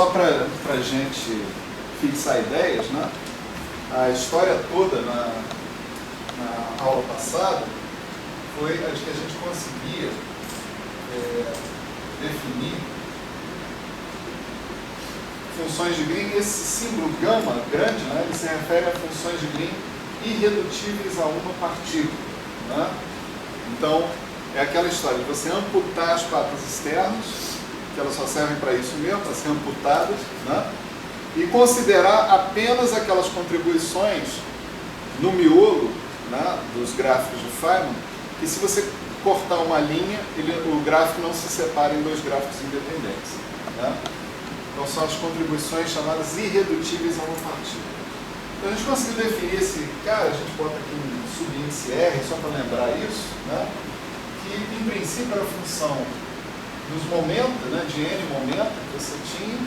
só para a gente fixar ideias, né? A história toda na aula passada foi a de que a gente conseguia definir funções de Green. Esse símbolo gama grande, né, ele se refere a funções de Green irredutíveis a uma partícula, né? Então, é aquela história de você amputar as patas externas, que elas só servem para isso mesmo, para ser amputadas, né? E considerar apenas aquelas contribuições no miolo, né, dos gráficos de Feynman, que se você cortar uma linha, o gráfico não se separa em dois gráficos independentes, né? Então são as contribuições chamadas irredutíveis a uma partícula. Então a gente conseguiu definir esse cara, a gente bota aqui um subíndice R, só para lembrar isso, né? Que em princípio era a função dos momentos, né, de N momentos que você tinha,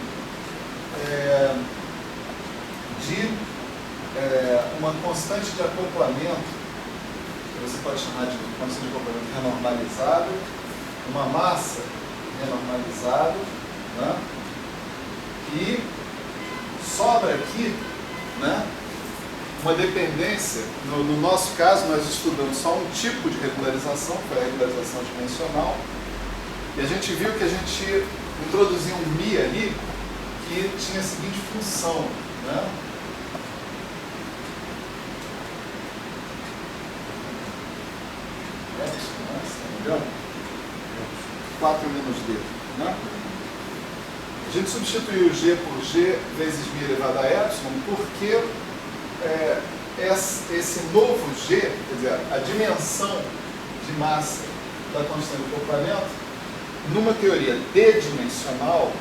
uma constante de acoplamento, que você pode chamar de constante de acoplamento renormalizado, uma massa renormalizada, né? E sobra aqui, né, uma dependência. No nosso caso, nós estudamos só um tipo de regularização, que foi a regularização dimensional, e a gente viu que a gente introduziu um Mi ali, que tinha a seguinte função, né? Entendeu? 4 menos D, né? A gente substituiu G por G vezes Mi elevado a epsilon, porque esse novo G, quer dizer, a dimensão de massa da constante de acoplamento, numa teoria D-dimensional,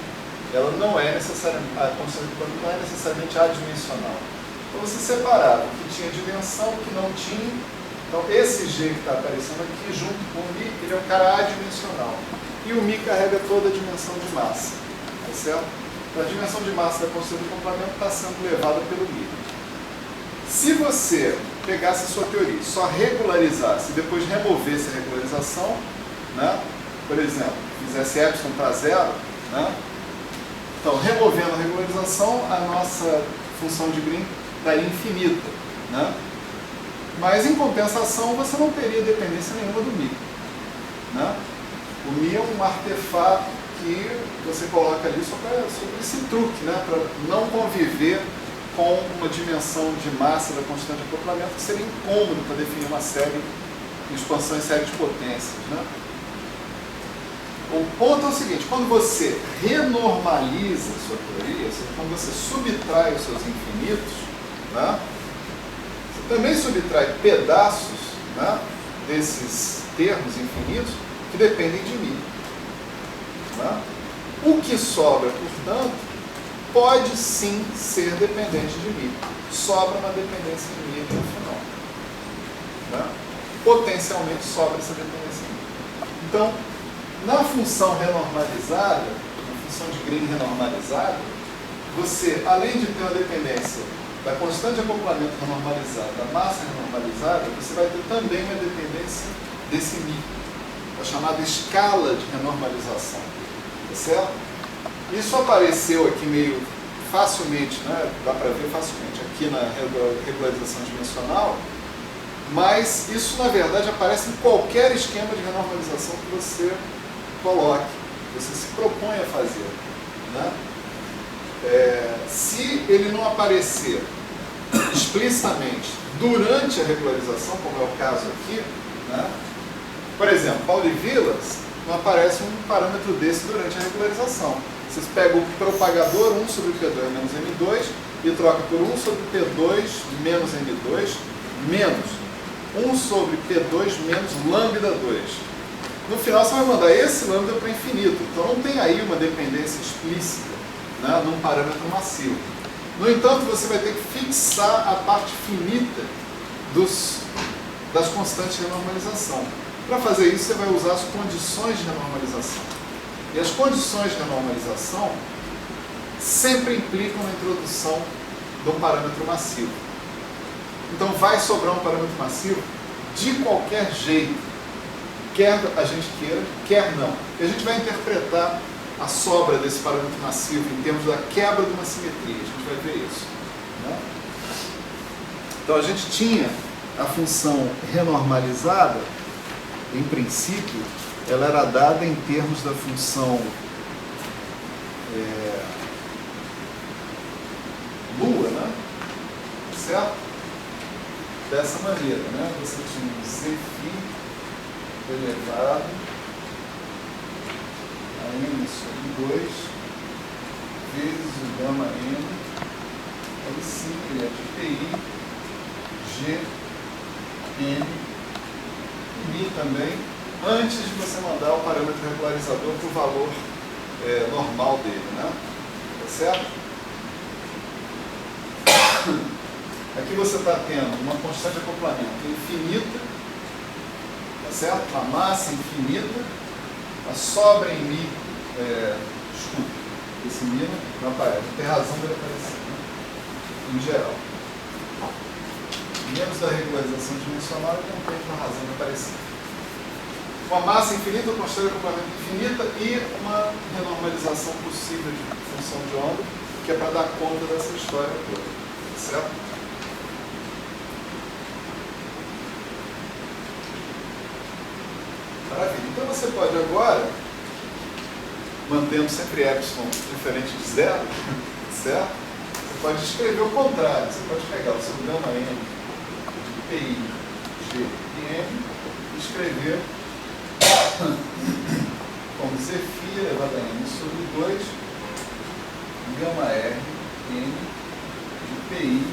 ela não é necessariamente, a constante de acoplamento não é necessariamente adimensional. Então você separava o que tinha dimensão, o que não tinha. Então esse G que está aparecendo aqui, junto com o Mi, ele é um cara adimensional. E o Mi carrega toda a dimensão de massa. Tá certo? Então a dimensão de massa da constante de acoplamento está sendo levada pelo Mi. Se você pegasse a sua teoria e só regularizasse e depois removesse a regularização, né? Por exemplo, fizesse epsilon para zero, né? Então, removendo a regularização, a nossa função de Green estaria infinita, né? Mas, em compensação, você não teria dependência nenhuma do Mi, né? O Mi é um artefato que você coloca ali só para esse truque, né? Para não conviver com uma dimensão de massa da constante de acoplamento, que seria incômodo para definir uma série de expansão em série de potências, né? O ponto é o seguinte: quando você renormaliza a sua teoria, ou seja, quando você subtrai os seus infinitos, né, você também subtrai pedaços, né, desses termos infinitos que dependem de mim, né? O que sobra, portanto, pode sim ser dependente de mim. Sobra uma dependência de mim no final, né? Potencialmente sobra essa dependência de mim. Então, na função renormalizada, na função de Green renormalizada, você, além de ter uma dependência da constante de acoplamento renormalizada, da massa renormalizada, você vai ter também uma dependência desse Mi, a chamada escala de renormalização. Tá certo? Isso apareceu aqui meio facilmente, né? Dá para ver facilmente aqui na regularização dimensional, mas isso na verdade aparece em qualquer esquema de renormalização que você coloque, que você se propõe a fazer, né? Se ele não aparecer explicitamente durante a regularização, como é o caso aqui, né? Por exemplo, Pauli Vilas, não aparece um parâmetro desse durante a regularização. Vocês pegam o propagador 1 sobre P2 menos M2 e troca por 1 sobre P2 menos M2 menos 1 sobre P2 menos lambda 2. No final você vai mandar esse lambda para o infinito. Então não tem aí uma dependência explícita, né, num parâmetro massivo. No entanto, você vai ter que fixar a parte finita das constantes de renormalização. Para fazer isso, você vai usar as condições de renormalização. E as condições de renormalização sempre implicam na introdução de um parâmetro massivo. Então vai sobrar um parâmetro massivo de qualquer jeito, quer a gente queira, quer não. E a gente vai interpretar a sobra desse parâmetro massivo em termos da quebra de uma simetria. A gente vai ver isso, né? Então a gente tinha a função renormalizada, em princípio, ela era dada em termos da função lua, né? Certo? Dessa maneira, né? Você tinha um zφ elevado a n sobre 2 vezes o gama n, aí sim ele é de pi, g, n, e mi também, antes de você mandar o parâmetro regularizador para o valor normal dele, né? Tá certo? Aqui você está tendo uma constante de acoplamento infinita, tá certo? A massa infinita, a sobra em mi, desculpa, esse mi não aparece, não tem razão dele aparecer, né? Em geral. Menos da regularização dimensional, ele não tem uma razão de aparecer. Uma massa infinita, uma constante de acoplamento infinita e uma renormalização possível de função de onda, que é para dar conta dessa história toda, certo? Maravilha. Então você pode agora, mantendo sempre epsilon diferente de zero, certo? Você pode escrever o contrário. Você pode pegar o seu gama n de pi, g e n e escrever como zφ elevado a n sobre 2 gama r n de pi,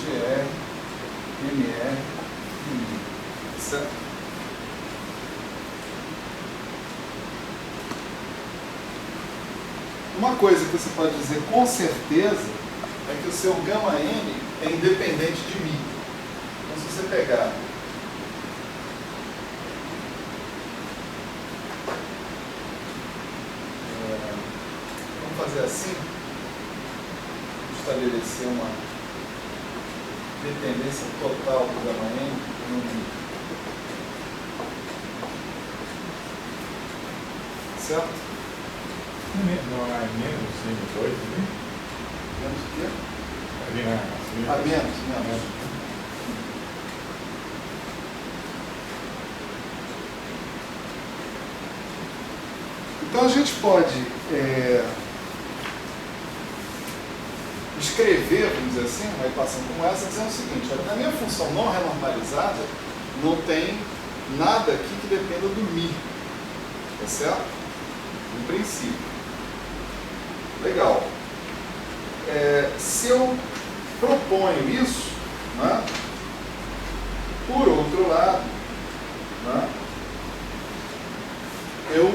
gr, mr e mi, certo? Uma coisa que você pode dizer com certeza é que o seu gama n é independente de mi. Então, se você pegar vamos fazer assim, estabelecer uma dependência total do gama n no mi. Certo? Não é menos menos 8, né? Menos o quê? Ali na Menos. Então a gente pode escrever, vamos dizer assim, uma equação como essa, dizendo o seguinte: olha, na minha função não renormalizada, não tem nada aqui que dependa do mi, tá certo? Em princípio. Legal. Se eu proponho isso, né, por outro lado, né, eu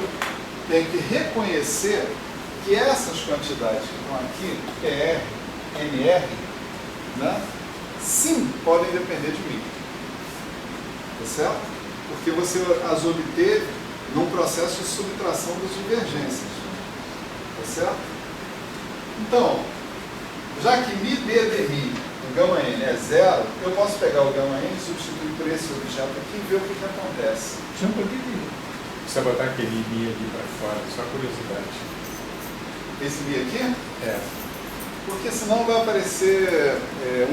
tenho que reconhecer que essas quantidades que estão aqui, PR, MR, né, sim, podem depender de mim. Tá certo? Porque você as obteve num processo de subtração das divergências. Tá certo? Então, já que mi d de mi, o gama n é zero, eu posso pegar o gama n, substituir por esse objeto aqui e ver o que acontece. Por que precisa botar aquele mi ali para fora? Só curiosidade. Esse mi aqui? É. Porque senão vai aparecer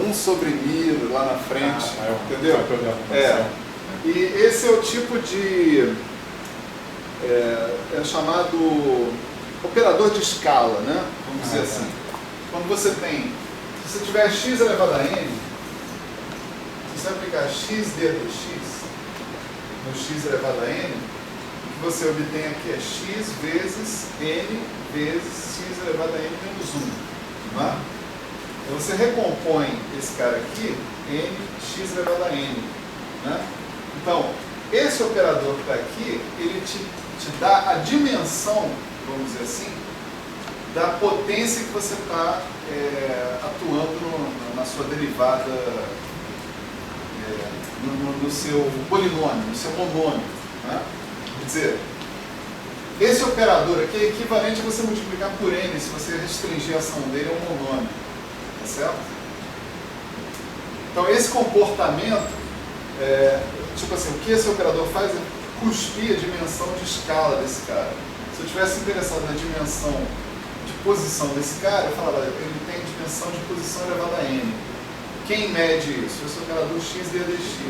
1 sobre mi lá na frente, entendeu? E esse é o tipo de chamado operador de escala, né? Vamos dizer assim. Quando você tem, se você tiver x elevado a n, se você aplicar x dt x no x elevado a n, o que você obtém aqui é x vezes n vezes x elevado a n menos 1. Não é? Então você recompõe esse cara aqui, n x elevado a n. Né? Então, esse operador que está aqui, ele te dá a dimensão, vamos dizer assim, da potência que você está atuando na sua derivada, no seu polinômio, no seu monômio. Né? Quer dizer, esse operador aqui é equivalente a você multiplicar por n se você restringir a ação dele a um monômio. Tá certo? Então, esse comportamento, tipo assim, o que esse operador faz é cuspir a dimensão de escala desse cara. Se Se eu tivesse interessado na dimensão de posição desse cara, eu falava, ele tem dimensão de posição elevada a n. Quem mede isso? Esse operador x vezes x.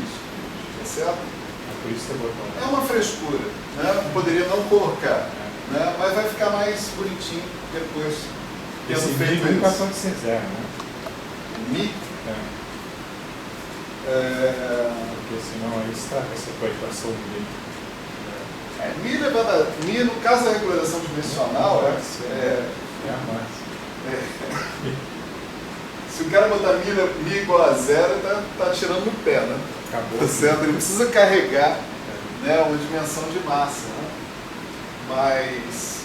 Tá certo? É por isso que você botou. É uma frescura, né? Poderia não colocar, né? Mas vai ficar mais bonitinho depois. Esse Tendo mi feito nunca isso. pode ser zero, né? Mi? Porque senão aí estraga essa equação dele. Mi elevado a mi, no caso da regularização dimensional, É a massa. se o cara botar mi igual a zero, tá tirando no pé, né? Acabou. Tá certo? Ele precisa carregar, né, uma dimensão de massa, né? Mas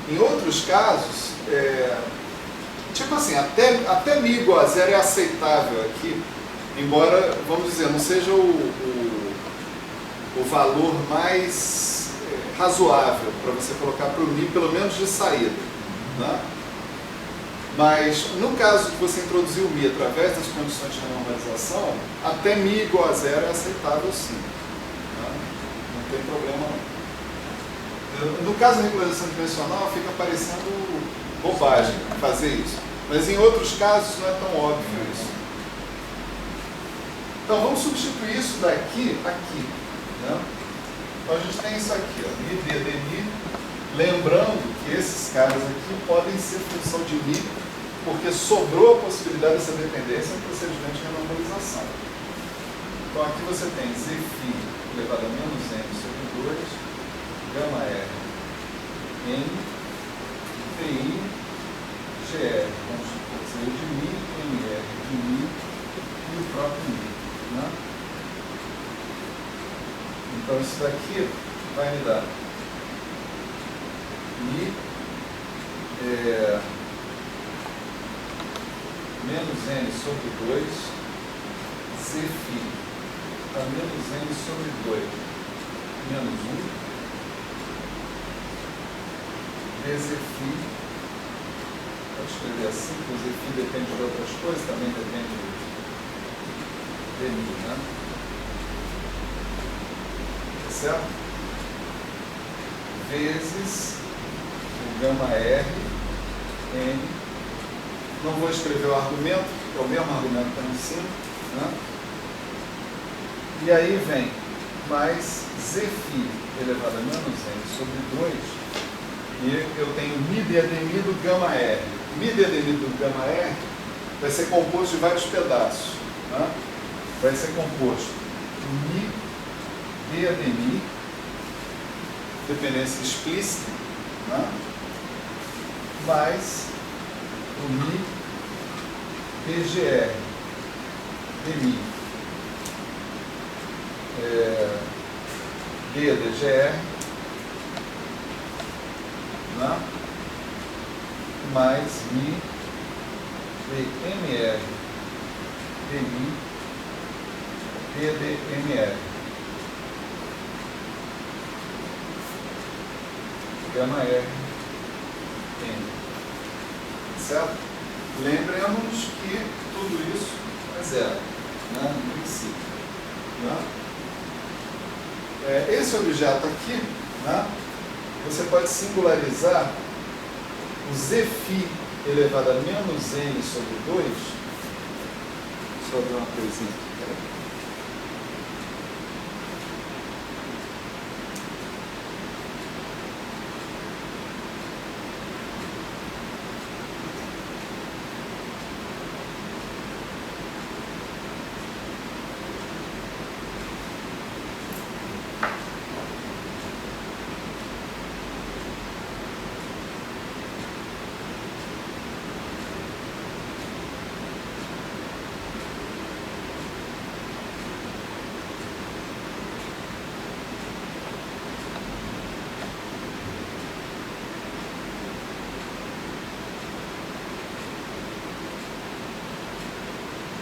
em outros casos, tipo assim, até mi igual a zero é aceitável aqui, embora, vamos dizer, não seja o valor mais razoável para você colocar para o mi, pelo menos de saída, né? Mas no caso de você introduzir o mi através das condições de renormalização, até mi igual a zero é aceitável sim, né? Não tem problema não. No caso da regularização dimensional fica parecendo bobagem fazer isso, mas em outros casos não é tão óbvio isso. Então vamos substituir isso daqui aqui, né? Então a gente tem isso aqui, ó, mi d mi, lembrando que esses caras aqui podem ser função de mi, porque sobrou a possibilidade dessa dependência no procedimento de renormalização. Então aqui você tem zφ elevado a menos n sobre 2, gama r, n, vi, gr, vamos dizer de mi, mr de mi e o próprio mi, né? Então isso daqui vai me dar mi menos n sobre 2 zφ a menos n sobre 2 menos 1 dzφ, pode escrever assim, porque o zφ depende de outras coisas, também depende de mi, né? Certo? Vezes o gama R, N. Não vou escrever o argumento, é o mesmo argumento que está em cima, né? E aí vem mais zφ elevado a menos n sobre 2, e eu tenho mi d mi do gama R. Mi d mi do gama R vai ser composto de vários pedaços, né? Vai ser composto mi d mi, dependência explícita, né? Mais o mi dgr dmi d dgr, né? Mais mi dmr dmi ddmr gama R N. Certo? Lembremos que tudo isso é zero, né, no princípio. Né? Esse objeto aqui, né, você pode singularizar o zφ elevado a menos n sobre 2. Deixa eu ver uma coisinha aqui. Peraí.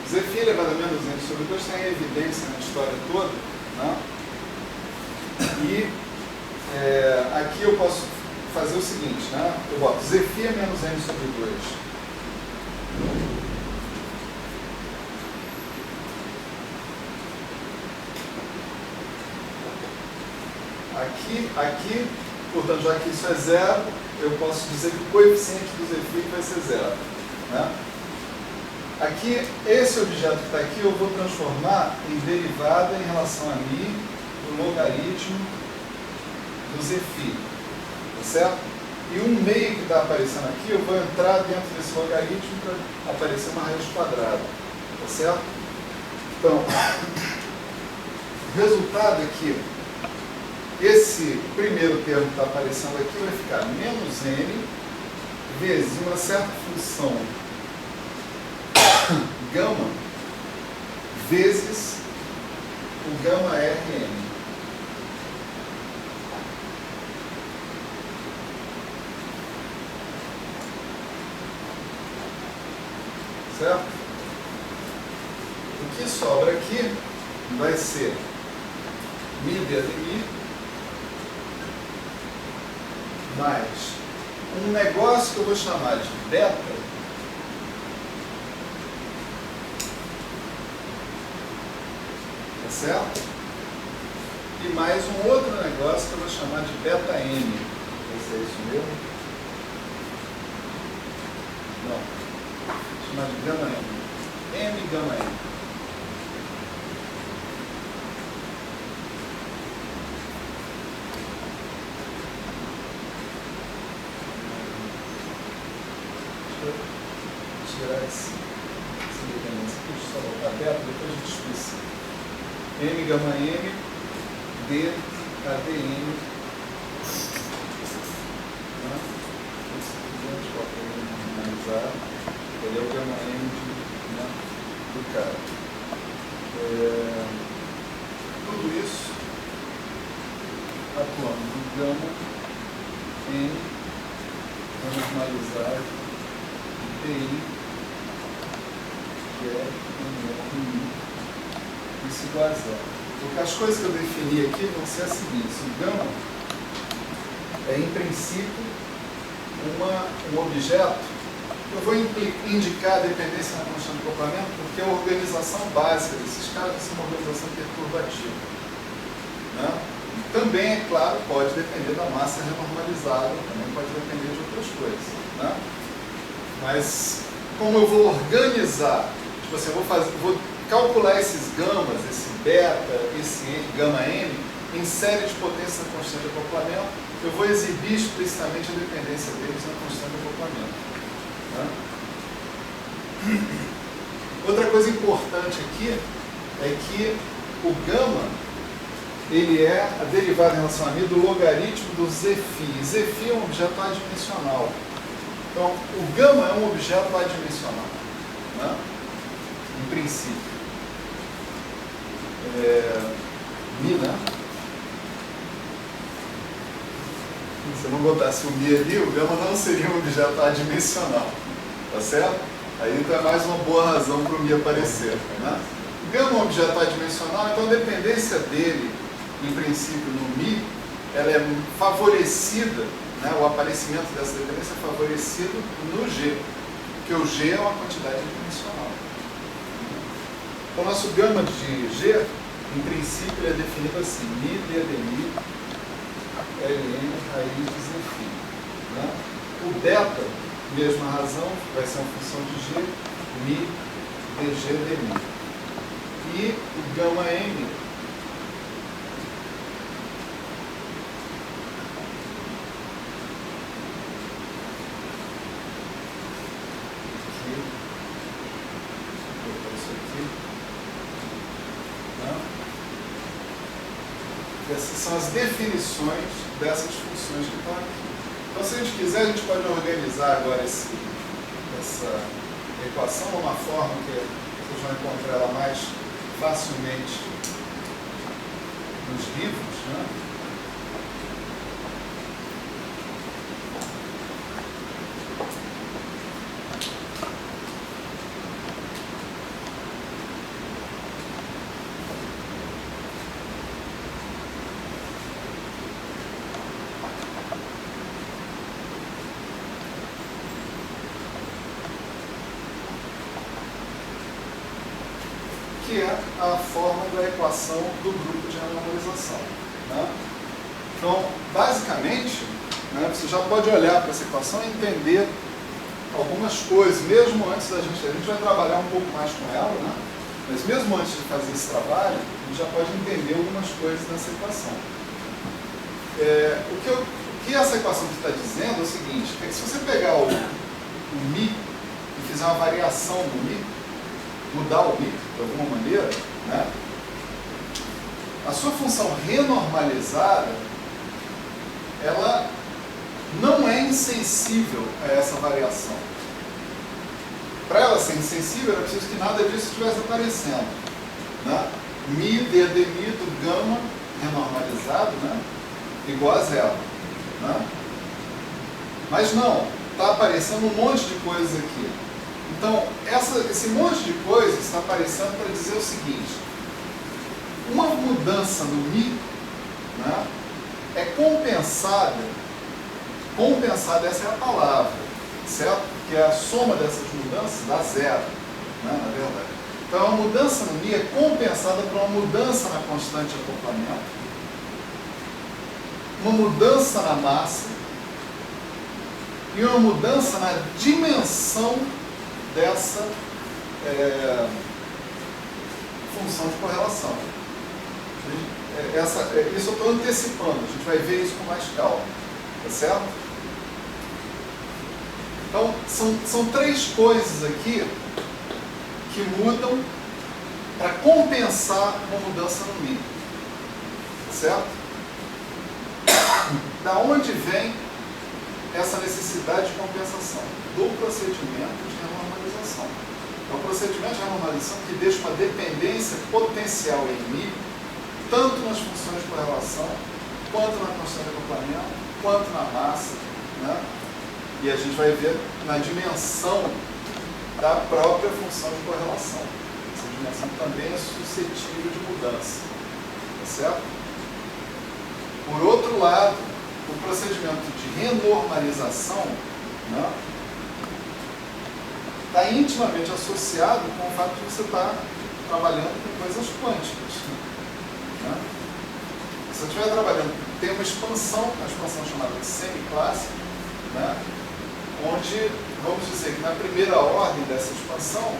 Zφ elevado a menos n sobre 2 tem a evidência na história toda, né? E aqui eu posso fazer o seguinte, né? Eu boto Zφ é menos n sobre 2. Aqui aqui, portanto, já que isso é zero, eu posso dizer que o coeficiente do z' vai ser zero. Né? Aqui, esse objeto que está aqui, eu vou transformar em derivada em relação a μ do logaritmo do z'. Tá certo? E um meio que está aparecendo aqui, eu vou entrar dentro desse logaritmo para aparecer uma raiz quadrada. Tá certo? Então, o resultado é que esse primeiro termo que está aparecendo aqui vai ficar menos n vezes uma certa função gama vezes o gama Rn. Certo? O que sobra aqui vai ser μ vezes μ mais um negócio que eu vou chamar de beta, tá certo? E mais um outro negócio que eu vou chamar de beta n. Vai ser isso mesmo? Não. Vou chamar de gama n. M gama n. Tirar essa dependência aqui, deixa eu só voltar perto, depois a gente explica. M gama M, D, ADN. Esse aqui a gente pode analisar. Ele é o gama M do cara. Tudo isso atuando no gama N, vamos analisar TI, que é isso igual a zero. Porque as coisas que eu defini aqui vão ser as seguintes. O gama é, em princípio, um objeto. Eu vou indicar a dependência na constante de acoplamento porque a organização básica desses caras é uma organização perturbativa. Né? Também, é claro, pode depender da massa renormalizada, também pode depender de outras coisas. Né? Mas, como eu vou organizar, tipo assim, eu vou calcular esses gamas, esse beta, esse gama n, em série de potências na constante de acoplamento, eu vou exibir explicitamente a dependência deles na constante de acoplamento. Né? Outra coisa importante aqui é que o gama, ele é a derivada em relação a μ do logaritmo do z'. Z' é um objeto adimensional. Então, o gama é um objeto adimensional, né? Em princípio. μ, né? Se eu não botasse o μ ali, o gama não seria um objeto adimensional, tá certo? Aí então é mais uma boa razão para o μ aparecer, né? O gama é um objeto adimensional, então a dependência dele, em princípio, no μ, ela é favorecida, né, o aparecimento dessa dependência é favorecido no G, porque o G é uma quantidade adimensional. Então, o nosso gama de G, em princípio, ele é definido assim: μ d de μ, ln raiz de z'. Né? O beta, mesma razão, vai ser uma função de G, μ dg de μ. E o gama m, essas são as definições dessas funções que estão aqui. Então, se a gente quiser, a gente pode organizar agora essa equação de uma forma que vocês vão encontrar ela mais facilmente nos livros, né? Que é a forma da equação do grupo de renormalização. Né? Então, basicamente, né, você já pode olhar para essa equação e entender algumas coisas, mesmo antes da gente... A gente vai trabalhar um pouco mais com ela, né? Mas mesmo antes de fazer esse trabalho, a gente já pode entender algumas coisas nessa equação. O que essa equação está dizendo é o seguinte, é que se você pegar o μ e fizer uma variação do μ, mudar o μ de alguma maneira, né, a sua função renormalizada, ela não é insensível a essa variação. Para ela ser insensível, era preciso que nada disso estivesse aparecendo. Né? Mi, d de mi do gama renormalizado, né, igual a zero. Né? Mas não, está aparecendo um monte de coisas aqui. Então, esse monte de coisas está aparecendo para dizer o seguinte: uma mudança no mi, né, é compensada, essa é a palavra, certo? Que é a soma dessas mudanças dá zero, né, na verdade. Então, a mudança no mi é compensada por uma mudança na constante de acoplamento, uma mudança na massa e uma mudança na dimensão dessa função de correlação. Isso eu estou antecipando, a gente vai ver isso com mais calma, tá certo? Então, são três coisas aqui que mudam para compensar uma mudança no mi, tá certo? Da onde vem essa necessidade de compensação? Do procedimento de renormalização. É o procedimento de renormalização que deixa uma dependência potencial em mi, tanto nas funções de correlação, quanto na constante de acoplamento, quanto na massa, né? E a gente vai ver na dimensão da própria função de correlação. Essa dimensão também é suscetível de mudança, tá certo? Por outro lado, o procedimento de renormalização, né, está intimamente associado com o fato de você estar trabalhando com coisas quânticas. Né? Se você estiver trabalhando, tem uma expansão chamada de semiclássica, né, onde, vamos dizer que na primeira ordem dessa expansão,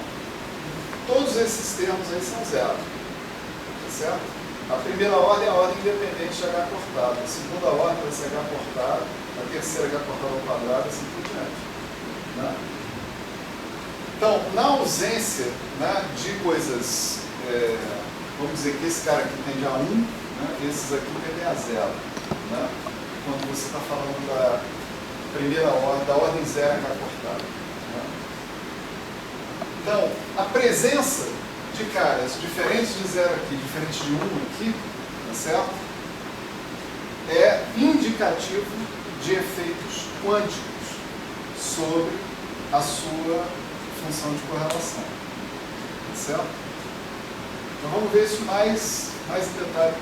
todos esses termos aí são zero. Tá certo? A primeira ordem é a ordem independente de H cortado, a segunda ordem vai ser H cortado, a terceira H cortado ao quadrado, assim por diante. Né? Então, na ausência, né, de coisas, vamos dizer que esse cara aqui tende a 1, né, esses aqui tendem a 0. Né? Quando você está falando da primeira ordem, da ordem 0 H cortado. Né? Então, a presença de caras diferentes de 0 aqui, diferentes de 1 aqui, tá certo? É indicativo de efeitos quânticos sobre a sua função de correlação, tá certo? Então vamos ver isso mais em detalhe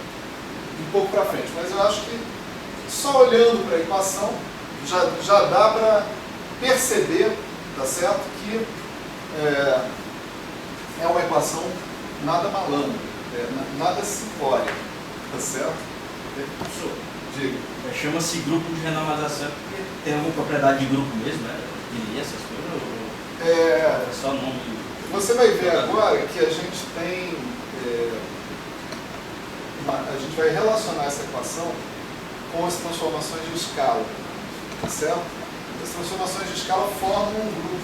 um pouco para frente, mas eu acho que só olhando para a equação já dá para perceber, tá certo, que é uma equação nada malandra, nada simplória, tá certo? Professor, Diga. chama-se grupo de renormalização porque tem alguma propriedade de grupo mesmo, né? E essas coisas, ou é só nome? Você vai ver agora que a gente tem, a gente vai relacionar essa equação com as transformações de escala, tá certo? As transformações de escala formam um grupo,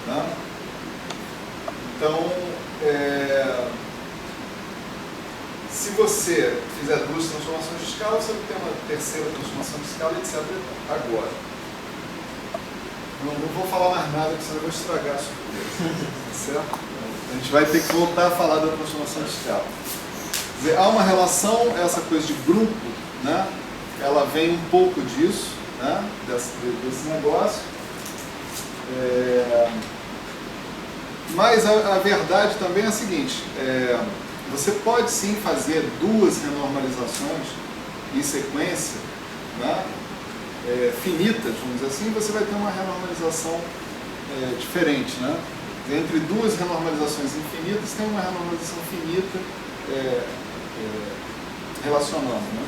né? Então, se você fizer duas transformações de escala, você vai ter uma terceira transformação de escala, etc. Agora. Não vou falar mais nada, porque senão eu vou estragar a surpresa. Certo? A gente vai ter que voltar a falar da transformação de escala. Quer dizer, há uma relação, essa coisa de grupo, né? Ela vem um pouco disso, né? Desse negócio. Mas a verdade também é a seguinte, você pode sim fazer duas renormalizações em sequência, né, finitas, vamos dizer assim, você vai ter uma renormalização diferente. Né? Entre duas renormalizações infinitas, tem uma renormalização finita relacionando. Né?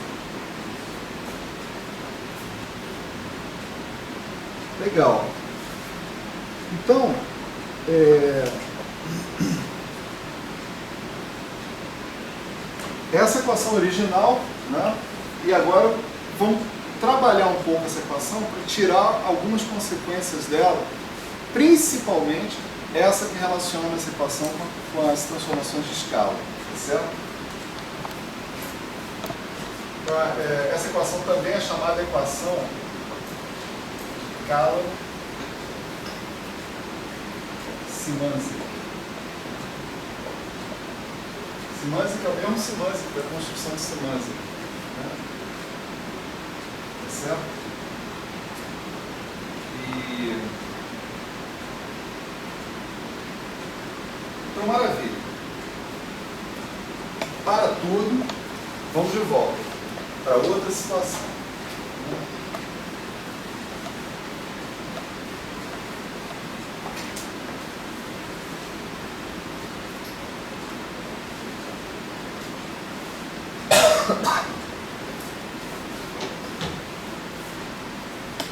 Legal. Então, essa equação original, né? E agora vamos trabalhar um pouco essa equação para tirar algumas consequências dela, principalmente essa que relaciona essa equação com as transformações de escala, tá certo? Então, essa equação também é chamada equação de Cauchy-Szymanczyk. Szymanczyk é o mesmo Szymanczyk da construção de Szymanczyk, né? Tá certo? Então, maravilha. Para tudo, vamos de volta para outra situação.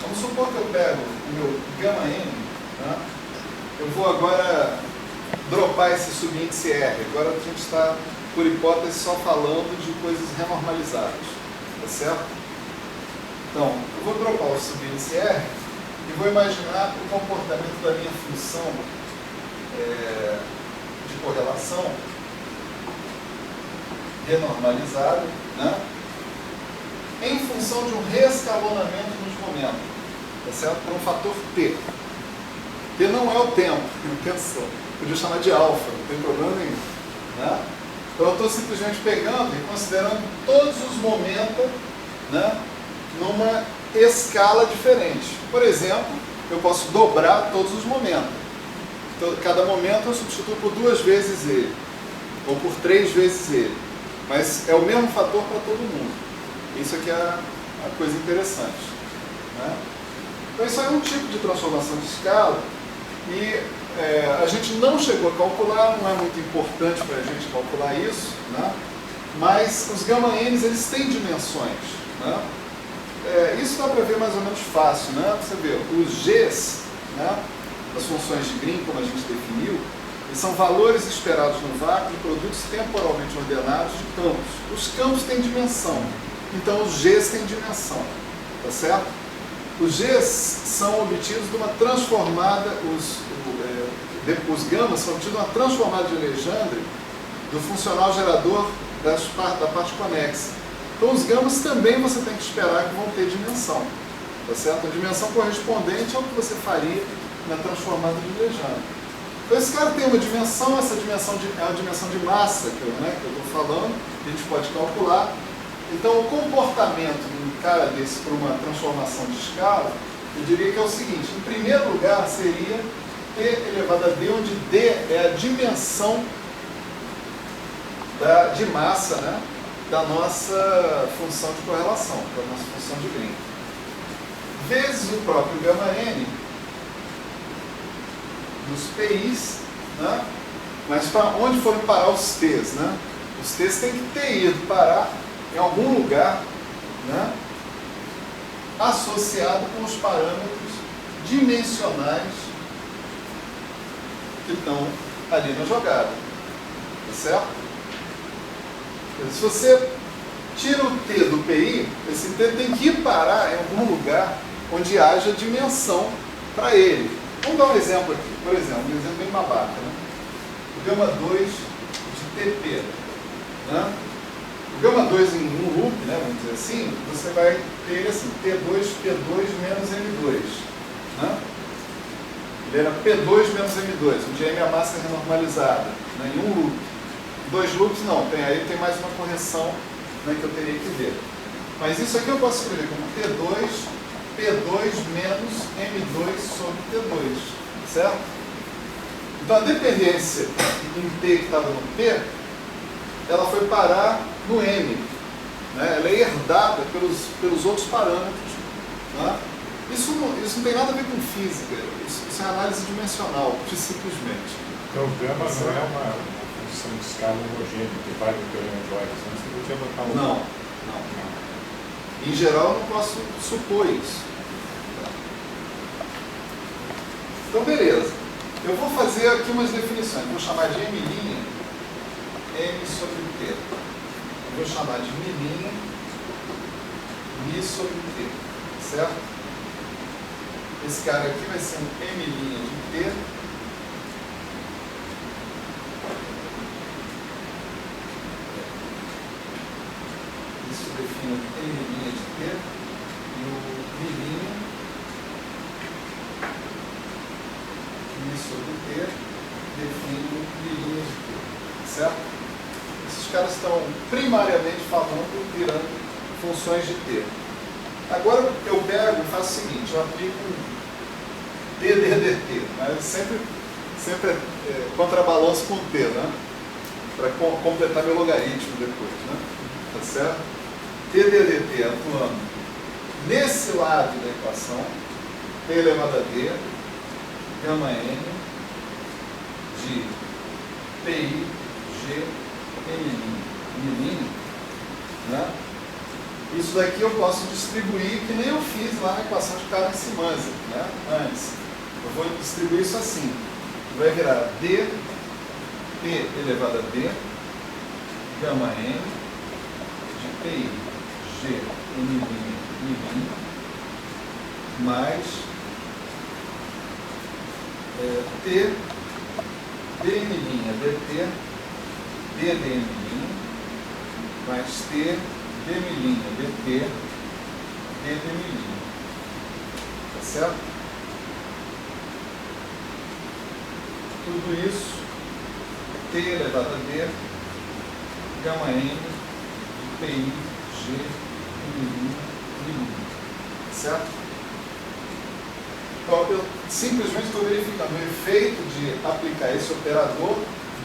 Vamos supor que eu pego o meu gama n, tá? Eu vou agora dropar esse subíndice R. Agora a gente está, por hipótese, só falando de coisas renormalizadas, tá certo? Então, eu vou dropar o subíndice R e vou imaginar o comportamento da minha função de correlação renormalizada, né? Em função de um reescalonamento nos momentos, tá certo? Por um fator T. T não é o tempo, atenção. Podia chamar de alfa, não tem problema nenhum, né? Então eu estou simplesmente pegando e considerando todos os momentos, né, numa escala diferente. Por exemplo, eu posso dobrar todos os momentos. Então, cada momento eu substituo por 2 vezes ele, ou por 3 vezes ele. Mas é o mesmo fator para todo mundo. Isso aqui é a coisa interessante, né? Então isso é um tipo de transformação de escala e a gente não chegou a calcular, não é muito importante para a gente calcular isso, né? Mas os γ-n's eles têm dimensões, né? Isso dá para ver mais ou menos fácil, né? Você vê, os g's, né, das funções de Green, como a gente definiu, eles são valores esperados no vácuo de produtos temporalmente ordenados de campos. Os campos têm dimensão, então os g's têm dimensão, tá certo? Os g's são obtidos de uma transformada, os gamas são obtidos de uma transformada de Legendre do funcional gerador da parte conexa. Então os gamas também você tem que esperar que vão ter dimensão, tá certo? A dimensão correspondente ao que você faria na transformada de Legendre. Então esse cara tem uma dimensão, essa dimensão é a dimensão de massa que eu estou falando, que a gente pode calcular. Então o comportamento de um cara desse para uma transformação de escala, eu diria que é o seguinte: em primeiro lugar seria T elevado a D, onde D é a dimensão de massa, né, da nossa função de correlação, da nossa função de Green, vezes o próprio γ-n dos PIs, né, mas para onde foram parar os T's, né? Os T's têm que ter ido parar em algum lugar, né, associado com os parâmetros dimensionais que estão ali na jogada, tá certo? Se você tira o T do PI, esse T tem que ir parar em algum lugar onde haja dimensão para ele. Vamos dar um exemplo aqui, por exemplo, um exemplo bem babaca, né? O γ2 de TP, né? O γ2 em um loop, né, vamos dizer assim, você vai ter ele assim, T2 menos M2, né? Ele era P2 menos M2, onde M é a massa renormalizada, né, em um loop. 2 loops não, aí tem mais uma correção, né, que eu teria que ver. Mas isso aqui eu posso escrever como P2 menos M2 sobre T2, certo? Então a dependência em T que estava no P, ela foi parar no M, né? Ela é herdada pelos outros parâmetros, né? Isso não tem nada a ver com física, isso é análise dimensional, simplesmente. Então o gama não é uma função de escala homogênea, que vai no teorema de Euler, senão você não tinha botar um. Não. Em geral eu não posso supor isso. Então, beleza. Eu vou fazer aqui umas definições. Vou chamar de M', M sobre T. Vou chamar de Mi', Mi sobre T. Certo? Esse cara aqui vai ser um M' de T. Isso define o M' de T. E o Mi', Mi sobre T, define o Mi' de T. Certo? Esses caras estão primariamente falando, virando funções de T. Agora eu pego e faço o seguinte, eu aplico DDDT, mas sempre contrabalanço com T, né? Para completar meu logaritmo depois, né? Tá certo? DDDT atuando nesse lado da equação, T elevado a D, gama N, de PI, G, M', né? Isso daqui eu posso distribuir, que nem eu fiz lá na equação de Karas-Simanzi, né? Antes. Eu vou distribuir isso assim. Vai virar D, T elevado a D, gama N, de PI, G, M', mais T, D'M', DT, D'M', mais T, D'M', DT, D'M'. Tá certo? Tudo isso, T elevado a D, gama N, de PI, G, M'. Certo? Então, eu simplesmente estou verificando o efeito de aplicar esse operador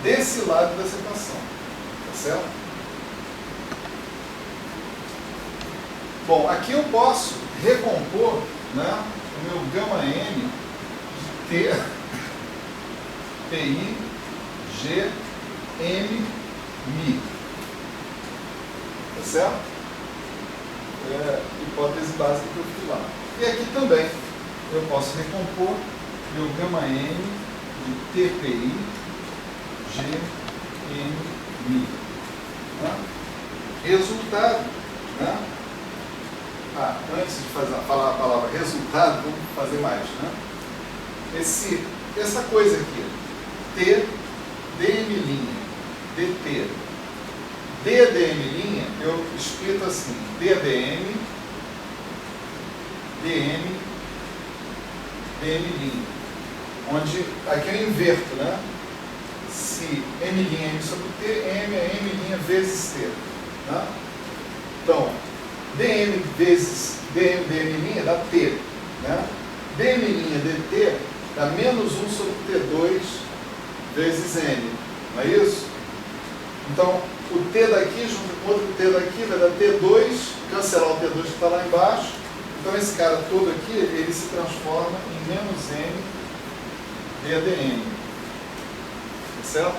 desse lado dessa equação. Tá certo? Bom, aqui eu posso recompor, né, o meu gama N de T, PI, G, M, Mi. Tá certo? Hipótese básica que eu fiz lá. E aqui também eu posso recompor meu gama N de TPI, G, M, Mi. Né? Resultado, né? Antes de falar a palavra resultado, vamos fazer mais, né? Essa coisa aqui, T, D'M', DT, D'M', eu explico assim, D'M', DM, D'M', onde aqui eu inverto, né? Se M' é M sobre T, M é M' vezes T. Né? Então, Dm vezes D'M' dá T. Né? D'M' dt dá menos 1 sobre T2 vezes N. Não é isso? Então, o T daqui junto com outro T daqui vai dar T2, cancelar o T2 que está lá embaixo. Então, esse cara todo aqui, ele se transforma em menos N dDm. Certo?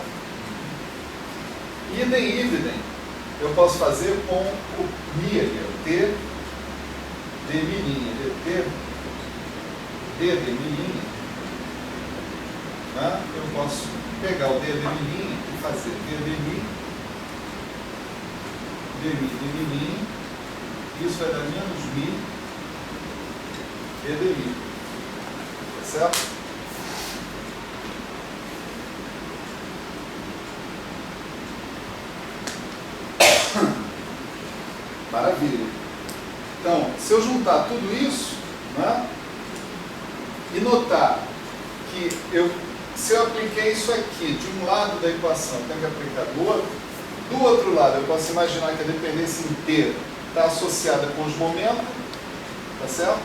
Idem, eu posso fazer com o Mi aqui, o T, D'M', DT, D'M', né? Eu posso pegar o D'M' e fazer D'M', isso vai dar menos Mi, D'M'. Certo? Maravilha. Então, se eu juntar tudo isso, né, e notar que se eu apliquei isso aqui de um lado da equação, eu tenho que aplicar do outro. Do outro lado, eu posso imaginar que a dependência inteira está associada com os momentos, tá certo?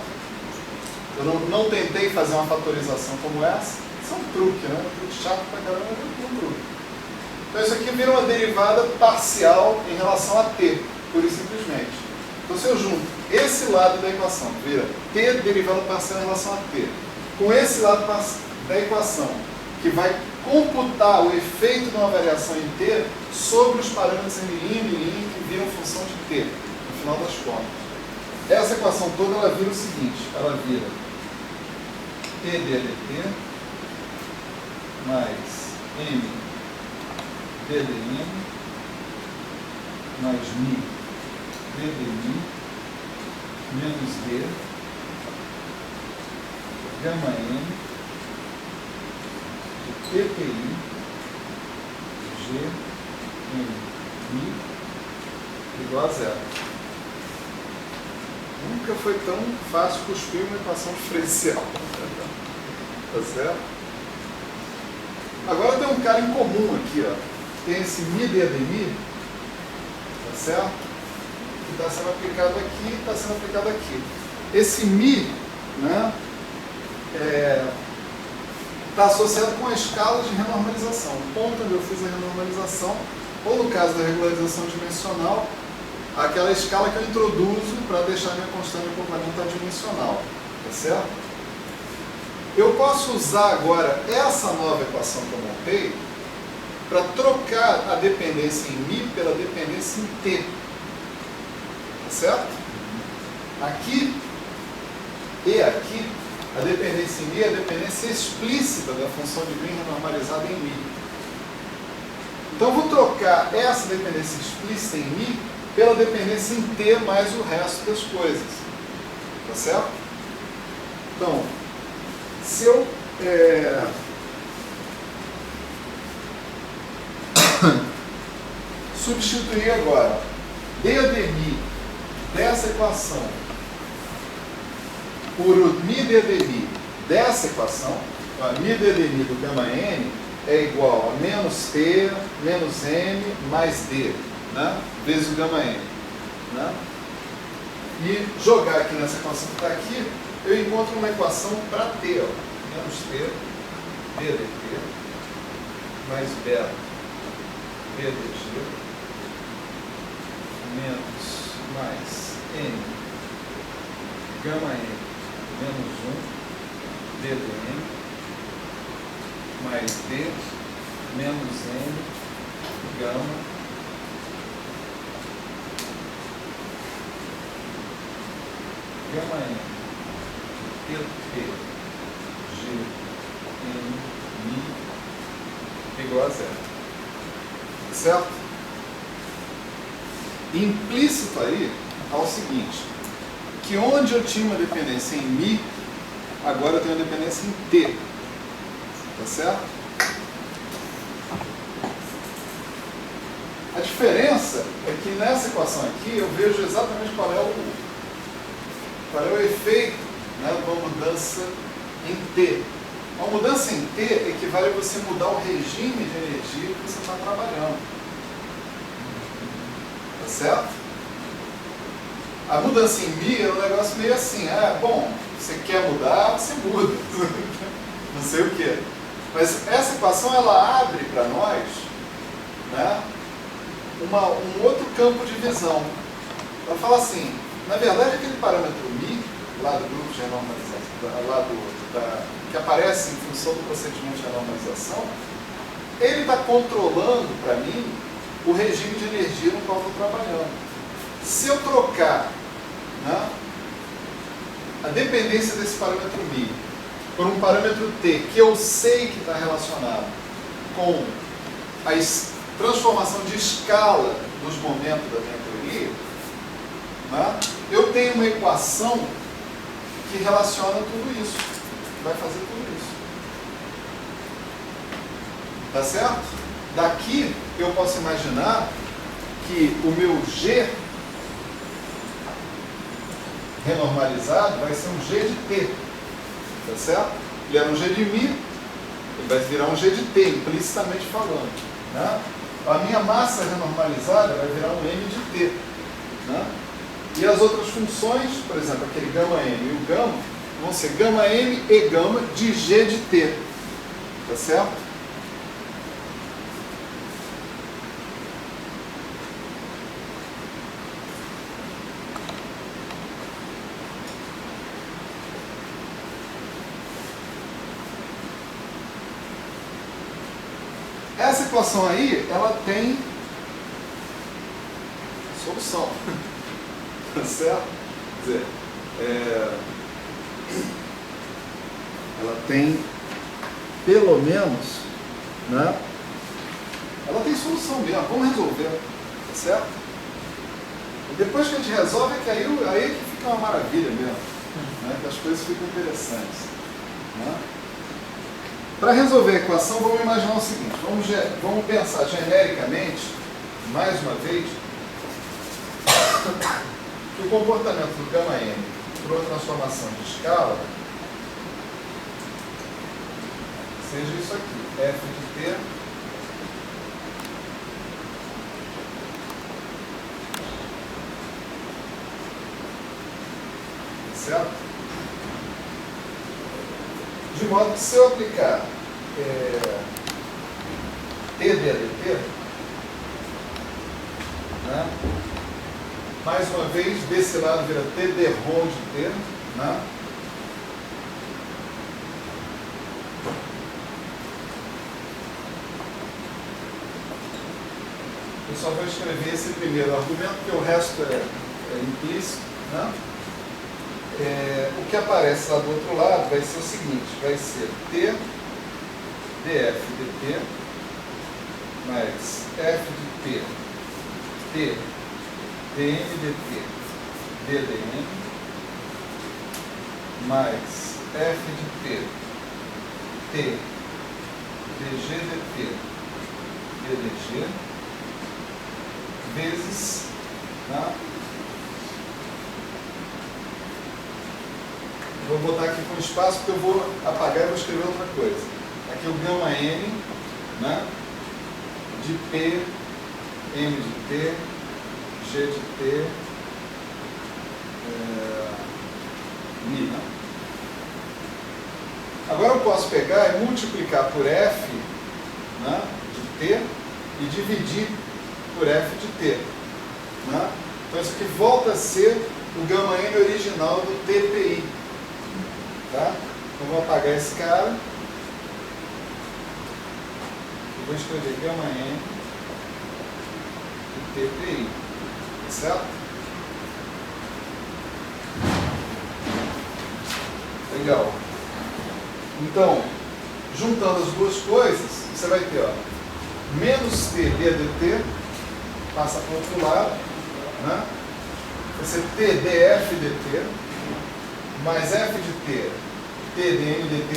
Eu não tentei fazer uma fatorização como essa. Isso é um truque, né? Um truque chato pra caramba, mas é um truque. Então, isso aqui vira uma derivada parcial em relação a t, pura e simplesmente. Então, se eu junto esse lado da equação, vira t derivada parcial em relação a t, com esse lado da equação, que vai computar o efeito de uma variação em t sobre os parâmetros M', que viram função de t, no final das contas. Essa equação toda, ela vira o seguinte, ela vira t ddt mais M DDM mais Mi DDMi menos D gama M de PPI G M Mi igual a zero. Nunca foi tão fácil cuspir uma equação diferencial. Tá certo? Agora tem um cara em comum aqui, ó. Tem esse Mi DDMi, tá certo? Que está sendo aplicado aqui e está sendo aplicado aqui. Esse Mi, né, está associado com a escala de renormalização. O ponto onde eu fiz a renormalização, ou no caso da regularização dimensional, aquela escala que eu introduzo para deixar minha constante de acoplamento adimensional. Tá certo? Eu posso usar agora essa nova equação que eu montei para trocar a dependência em Mi pela dependência em T. Tá certo? Aqui e aqui, a dependência em Mi é a dependência explícita da função de Green renormalizada em Mi. Então, eu vou trocar essa dependência explícita em Mi pela dependência em T mais o resto das coisas. Tá certo? Então, se eu substituir agora DDMi dessa equação por o Mi DDMi dessa equação, a Mi DDMi do gama N é igual a menos T menos M mais D, né, vezes o gama N. Né? E jogar aqui nessa equação que está aqui, eu encontro uma equação para T, ó, menos T DDT mais beta BDG menos mais N gama N menos 1 DDM mais D menos N gama gama N PT G N Mi igual a zero. Certo? Implícito aí é o seguinte, que onde eu tinha uma dependência em Mi, agora eu tenho uma dependência em T. Tá certo? A diferença é que nessa equação aqui eu vejo exatamente qual é o efeito, né, de uma mudança em T. Uma mudança em T equivale a você mudar o regime de energia que você está trabalhando. Tá certo? A mudança em Mi é um negócio meio assim, bom, você quer mudar, você muda. Não sei o que. Mas essa equação, ela abre para nós, né, um outro campo de visão. Ela fala assim, na verdade aquele parâmetro Mi, lá do grupo de renormalização, que aparece em função do procedimento de renormalização, ele está controlando para mim o regime de energia no qual eu estou trabalhando. Se eu trocar, né, a dependência desse parâmetro Mi por um parâmetro T, que eu sei que está relacionado com a transformação de escala dos momentos da minha teoria, né, eu tenho uma equação que relaciona tudo isso, que vai fazer tudo isso. Tá certo? Daqui eu posso imaginar que o meu G renormalizado vai ser um G de T. Tá certo? Ele era um G de Mi, ele vai virar um G de T, implicitamente falando. Né? A minha massa renormalizada vai virar um M de T. Né? E as outras funções, por exemplo, aquele gama M e o gama, vão ser gama M e gama de G de T. Tá certo? Essa equação aí, ela tem solução. Tá certo? Quer dizer, ela tem pelo menos né? Ela tem solução mesmo, vamos resolver, tá certo? E depois que a gente resolve, é que aí é que fica uma maravilha mesmo, né? Que as coisas ficam interessantes, né? Para resolver a equação, vamos imaginar o seguinte, vamos pensar genericamente, mais uma vez, que o comportamento do gama n por uma transformação de escala seja isso aqui, f de t certo? De modo que se eu aplicar t dt, né? Mais uma vez, desse lado vira t d rho de t, né? Eu só vou escrever esse primeiro argumento, porque o resto é implícito, né? O que aparece lá do outro lado vai ser o seguinte, vai ser t df dt mais f de t, t dm dt ddm mais f de t, t dg dt ddg vezes, né? Vou botar aqui com espaço porque eu vou apagar e vou escrever outra coisa. Aqui o gama n, né? De P, M de T, G de T, Mi, né? Agora eu posso pegar e multiplicar por F, né? De T e dividir por F de T, né? Então isso aqui volta a ser o gama n original do TPI. Tá? Então vou apagar esse cara e vou escrever gama n de TPI, tá certo? Legal. Então, juntando as duas coisas, você vai ter, ó, menos t ddt, passa para o outro lado, né? Vai ser t df dt, mais f de t, t dm dt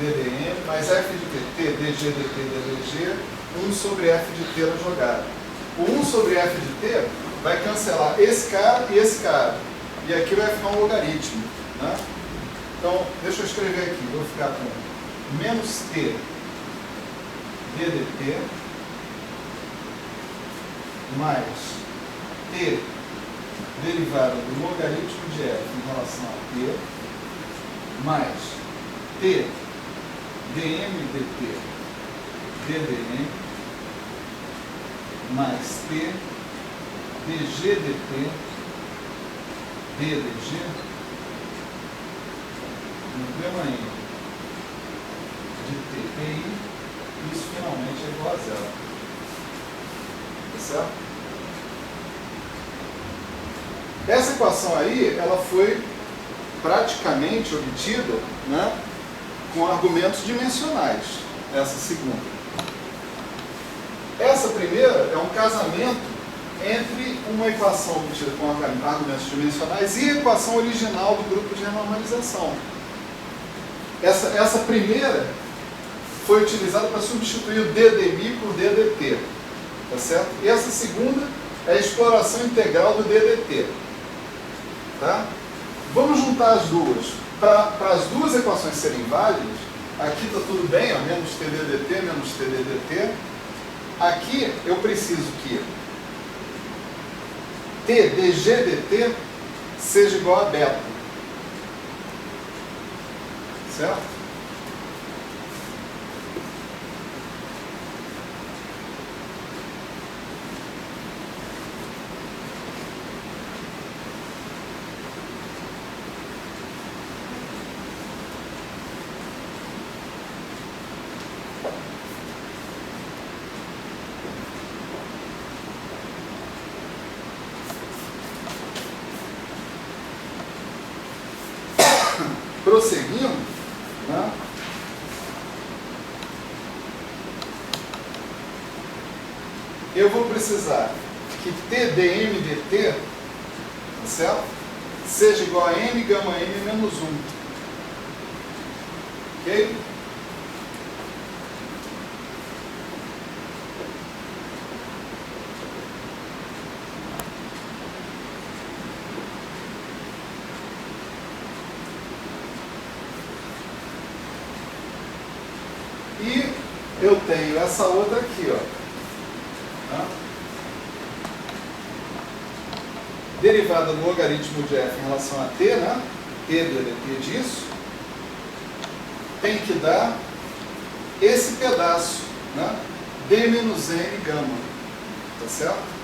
ddm, mais f de t, t dg dt ddg, 1 sobre f de t na jogada. O 1 sobre f de t vai cancelar esse cara e esse cara. E aqui vai ficar um logaritmo, né? Então, deixa eu escrever aqui. Vou ficar com menos t ddt mais t derivada do logaritmo de f em relação a t mais t dm dt ddm mais t dg dt ddg no gama n de TPI, isso finalmente é igual a zero. Tá certo? Essa equação aí, ela foi praticamente obtida, né, com argumentos dimensionais, essa segunda. Essa primeira é um casamento entre uma equação obtida com argumentos dimensionais e a equação original do grupo de renormalização. Essa primeira foi utilizada para substituir o ddmi por ddt, tá certo? E essa segunda é a exploração integral do ddt. Tá? Vamos juntar as duas. Para as duas equações serem válidas, aqui está tudo bem, ó, menos t ddt, menos t ddt. Aqui eu preciso que t dg dt seja igual a beta. Certo? Prosseguindo, né? eu vou precisar que T dm dt, tá certo? Seja igual a m gama m menos 1. Ok? E eu tenho essa outra aqui, ó. Tá? Derivada do logaritmo de f em relação a t, né? T dt disso, tem que dar esse pedaço, né? D menos n gama. Tá certo?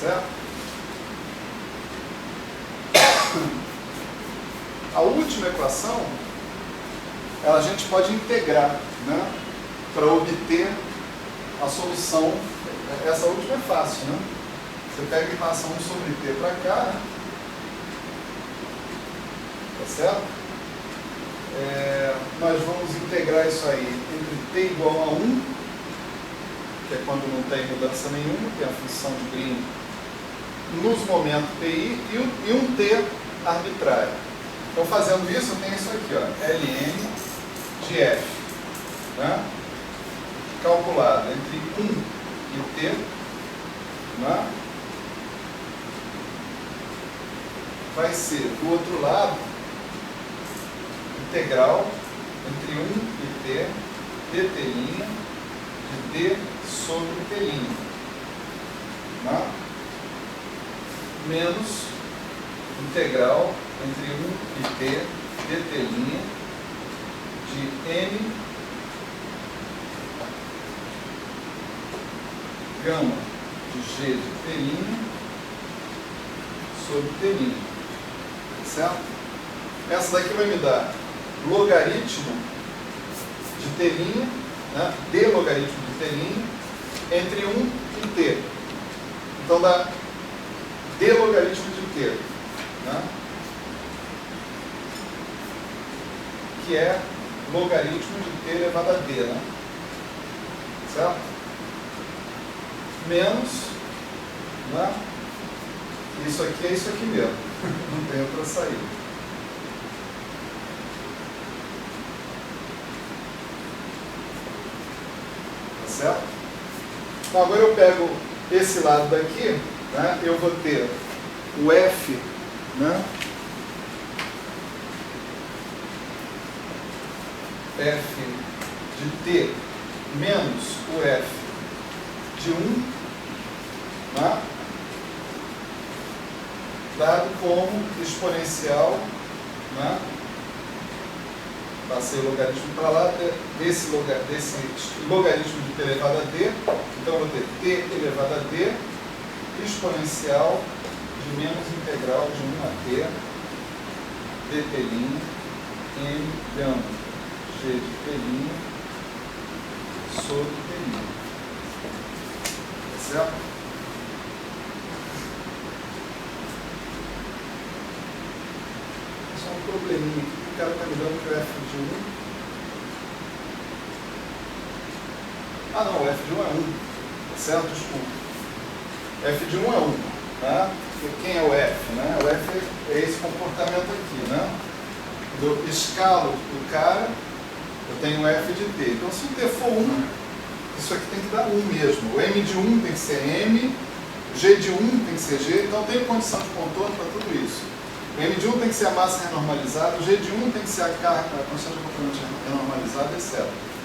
Certo? A última equação, a gente pode integrar, né, para obter a solução. Essa última é fácil, né? Você pega e passa 1 sobre t para cá, né? Tá certo? Nós vamos integrar isso aí entre t igual a 1, que é quando não tem mudança nenhuma, que é a função de Green nos momentos pi, e um t arbitrário. Então, fazendo isso, eu tenho isso aqui, ó, ln de f, né? Calculado entre 1 e t, né? Vai ser, do outro lado, integral entre 1 e t, dt' de d sobre t', né? Menos integral entre 1 e t dt' de m gama de g de t' sobre t'. Certo? Essa daqui vai me dar logaritmo de t', né? D logaritmo de t' entre 1 e t. Então dá D logaritmo de t, né? Que é logaritmo de t elevado a d, né? Certo? Menos, né? Isso aqui é isso aqui mesmo. Não tem outra saída. Tá certo? Então agora eu pego esse lado daqui, né? Eu vou ter o f, né? F de t menos o f de 1, né? Dado como exponencial, né? Passei o logaritmo para lá, desse logaritmo de t elevado a d, então eu vou ter t elevado a d exponencial de menos integral de 1 a t dt' m gama g de t' sobre t'. Tá certo? Só um probleminha aqui, que o cara está me dando que o f de 1. Ah não, o f de 1 é 1. Tá certo? Desculpa. F de 1 é 1. Tá? Quem é o f? Né? O f é esse comportamento aqui, né? Eu escalo o cara, eu tenho f de t. Então, se o t for 1, isso aqui tem que dar 1 mesmo. O m de 1 tem que ser m, g de 1 tem que ser g, então eu tenho condição de contorno para tudo isso. O m de 1 tem que ser a massa renormalizada, o g de 1 tem que ser a carga, a condição de contorno renormalizada, etc.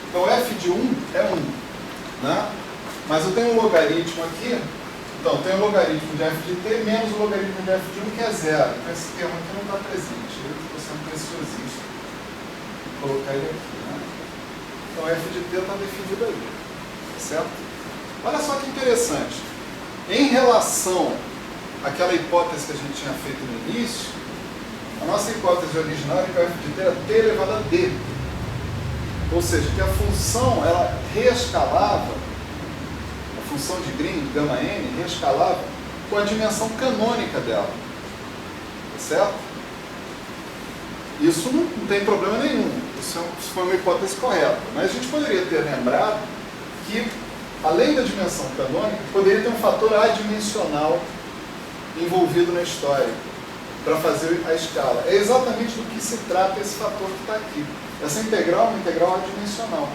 Então, o f de 1 é 1. Né? Mas eu tenho um logaritmo aqui. Então, tem o logaritmo de f de t menos o logaritmo de f de 1, que é 0. Então, esse termo aqui não está presente. Eu estou sendo preciosista. Vou colocar ele aqui. Né? Então, f de t está definido aí. Certo? Olha só que interessante. Em relação àquela hipótese que a gente tinha feito no início, a nossa hipótese original é que o f de t era t elevado a d. Ou seja, que a função, ela reescalava, a função de Green, de gama n, reescalava com a dimensão canônica dela. Tá certo? Isso não tem problema nenhum. Isso foi uma hipótese correta. Mas a gente poderia ter lembrado que, além da dimensão canônica, poderia ter um fator adimensional envolvido na história para fazer a escala. É exatamente do que se trata esse fator que está aqui. Essa integral é uma integral adimensional.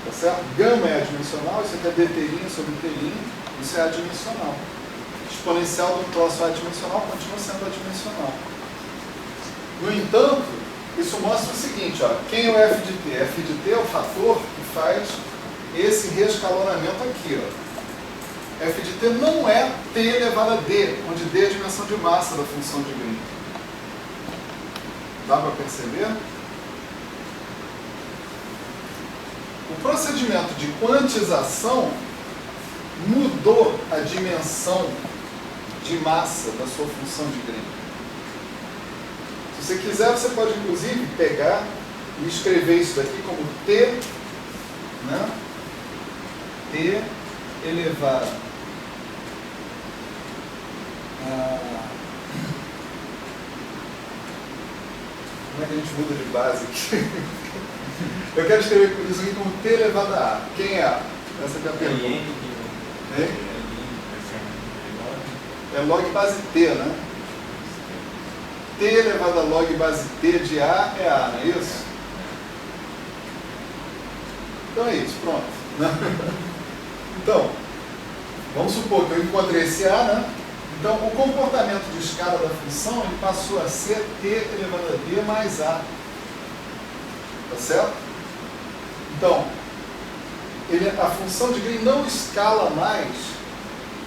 Tá certo? Gama é adimensional, isso aqui é dt' sobre t', isso é adimensional. Exponencial do troço adimensional continua sendo adimensional. No entanto, isso mostra o seguinte, ó, quem é o f de t? F de t é o fator que faz esse reescalonamento aqui. Ó. F de t não é t elevado a d, onde d é a dimensão de massa da função de Green. Dá para perceber? O procedimento de quantização mudou a dimensão de massa da sua função de Green. Se você quiser, você pode inclusive pegar e escrever isso daqui como t, né? T elevado a... Como é que a gente muda de base aqui? Eu quero escrever isso aqui como t elevado a a. Quem é a? Essa é a pergunta. É log base t, né? T elevado a log base t de a é a, não é isso? Então é isso, pronto. Então, vamos supor que eu encontrei esse a, né? Então, o comportamento de escala da função ele passou a ser t elevado a d mais a. Tá certo? Então, a função de Green não escala mais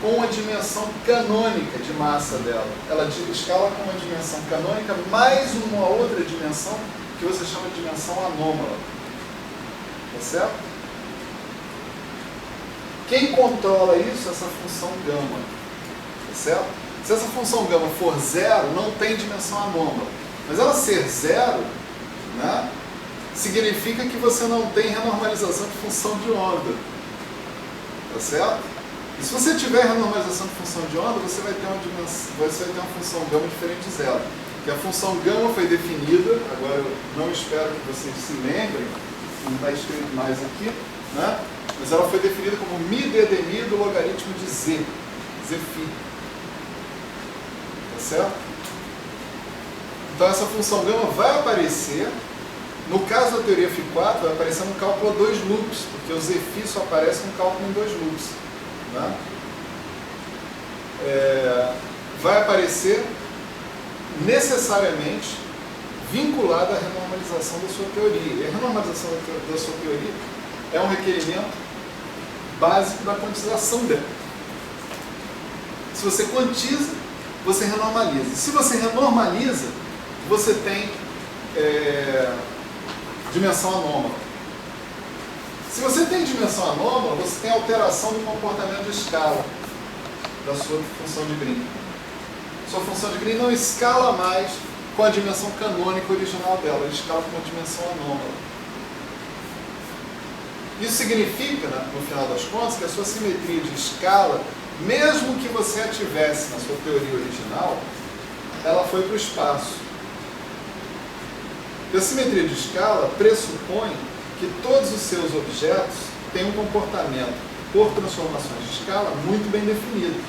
com a dimensão canônica de massa dela. Ela escala com uma dimensão canônica mais uma outra dimensão que você chama de dimensão anômala. Tá certo? Quem controla isso é essa função gama. Tá certo? Se essa função gama for zero, não tem dimensão anômala. Mas ela ser zero, né, significa que você não tem renormalização de função de onda. Tá certo? E se você tiver renormalização de função de onda, você vai ter uma função gama diferente de zero. Porque a função gama foi definida, agora eu não espero que vocês se lembrem, não está escrito mais aqui, né? Mas ela foi definida como mi dd do logaritmo de z, zφ. Tá certo? Então essa função gama vai aparecer, no caso da teoria φ4, vai aparecer no cálculo a 2 loops, porque o zφ só aparece no cálculo em 2 loops. Né? Vai aparecer necessariamente vinculada à renormalização da sua teoria. E a renormalização da sua teoria é um requerimento básico da quantização dela. Se você quantiza, você renormaliza. Se você renormaliza, você tem dimensão anômala. Se você tem dimensão anômala, você tem alteração do comportamento de escala da sua função de Green. Sua função de Green não escala mais com a dimensão canônica original dela, ela escala com uma dimensão anômala. Isso significa, né, no final das contas, que a sua simetria de escala, mesmo que você a tivesse na sua teoria original, ela foi para o espaço. E a simetria de escala pressupõe que todos os seus objetos têm um comportamento por transformações de escala muito bem definido.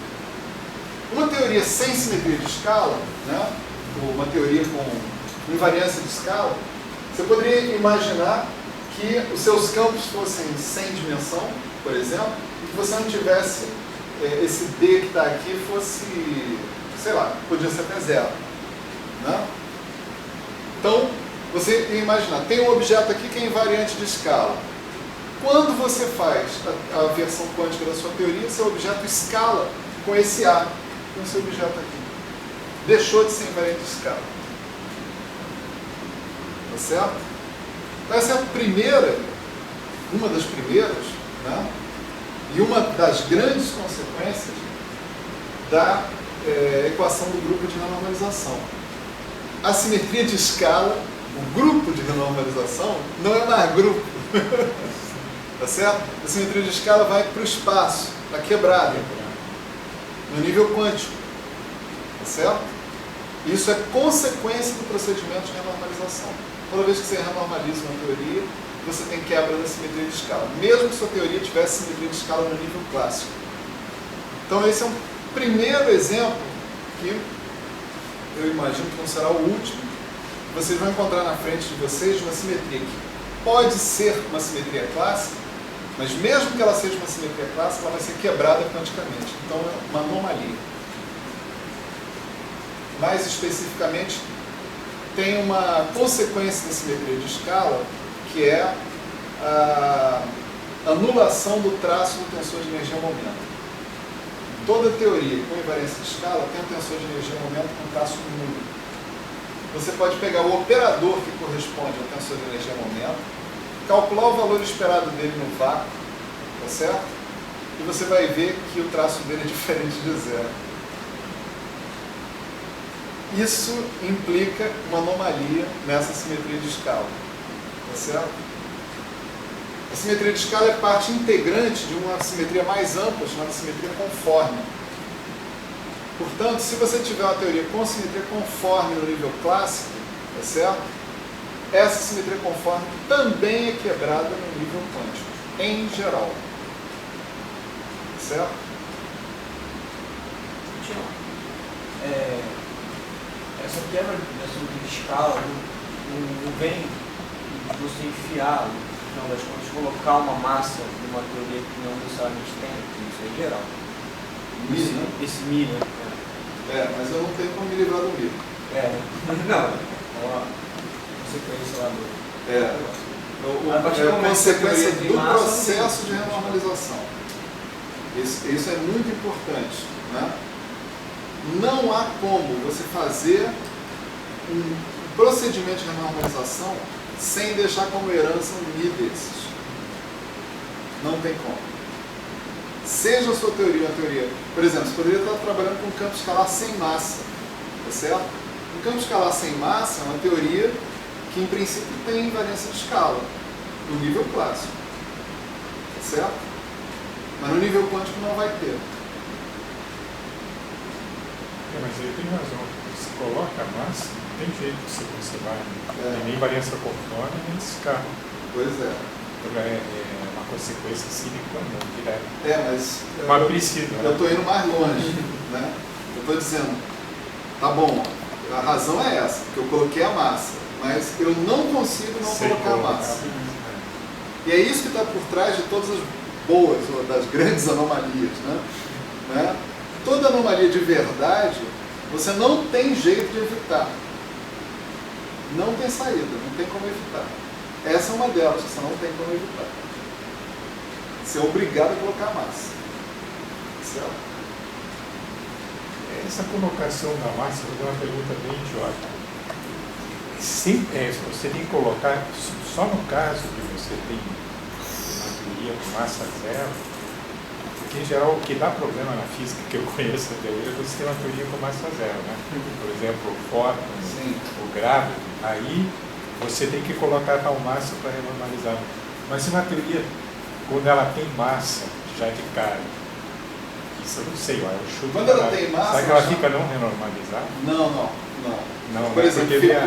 Uma teoria sem simetria de escala, né, ou uma teoria com invariância de escala, você poderia imaginar que os seus campos fossem sem dimensão, por exemplo, e que você não tivesse esse D que está aqui fosse, sei lá, podia ser até zero. Né? Então, você ia imaginar, tem um objeto aqui que é invariante de escala. Quando você faz a versão quântica da sua teoria, seu objeto escala com esse A, com esse objeto aqui. Deixou de ser invariante de escala. Tá certo? Então essa é a primeira, uma das primeiras, né? E uma das grandes consequências da equação do grupo de renormalização. A simetria de escala o grupo de renormalização não é mais grupo. Tá certo? A simetria de escala vai para o espaço, está quebrada, no nível quântico. Tá certo? Isso é consequência do procedimento de renormalização. Toda vez que você renormaliza uma teoria, você tem quebra da simetria de escala, mesmo que sua teoria tivesse simetria de escala no nível clássico. Então esse é um primeiro exemplo que eu imagino que não será o último. Vocês vão encontrar na frente de vocês uma simetria que pode ser uma simetria clássica, mas mesmo que ela seja uma simetria clássica, ela vai ser quebrada quanticamente. Então é uma anomalia. Mais especificamente, tem uma consequência da simetria de escala, que é a anulação do traço do tensor de energia-momento. Toda teoria com invariância de escala tem um tensor de energia-momento com traço nulo. Você pode pegar o operador que corresponde ao tensor de energia-momento, calcular o valor esperado dele no vácuo, tá certo? E você vai ver que o traço dele é diferente de zero. Isso implica uma anomalia nessa simetria de escala, tá certo? A simetria de escala é parte integrante de uma simetria mais ampla, chamada simetria conforme. Portanto, se você tiver uma teoria com simetria conforme no nível clássico, tá certo? Essa simetria conforme também é quebrada no nível quântico, em geral. Certo? Essa quebra da simetria de escala não vem de você enfiar, no final das contas, colocar uma massa numa teoria que não necessariamente tem, isso é geral. Esse Mi, né? Mas eu não tenho como me livrar do Mi. Não, é uma consequência lá do... É a consequência do processo de renormalização. Isso é muito importante, né? Não há como você fazer um procedimento de renormalização sem deixar como herança um Mi desses. Não tem como. Seja a sua teoria uma teoria... Por exemplo, você poderia estar trabalhando com um campo escalar sem massa, tá certo? Um campo escalar sem massa é uma teoria que, em princípio, tem invariância de escala, no nível clássico, tá certo? Mas no nível quântico não vai ter. Mas ele tem razão. Se coloca a massa, não tem jeito que você vai. Nem invariância conforme, nem escala. Pois é. Então é uma consequência sine qua non, direta. Mas precisa. Eu estou indo mais longe, né? Eu estou dizendo, tá bom, a razão é essa, que eu coloquei a massa, mas eu não consigo não colocar a massa. E é isso que está por trás de todas as boas, ou das grandes anomalias, né? Toda anomalia de verdade, você não tem jeito de evitar. Não tem saída, não tem como evitar. Essa é uma delas, você não tem como evitar. Você é obrigado a colocar a massa. Certo? Essa colocação da massa, eu vou dar uma pergunta bem idiota. Você tem que colocar, só no caso que você tem uma teoria com massa zero, porque em geral o que dá problema na física, que eu conheço até hoje, é você tem uma teoria com massa zero, né? Por exemplo, o fóton, o gravity, aí você tem que colocar tal massa para renormalizar. Mas se uma teoria, quando ela tem massa, já de cara, isso eu não sei, eu chuto. Quando ela tem massa... Será que ela fica não renormalizada? Não. Por exemplo, Φ4 é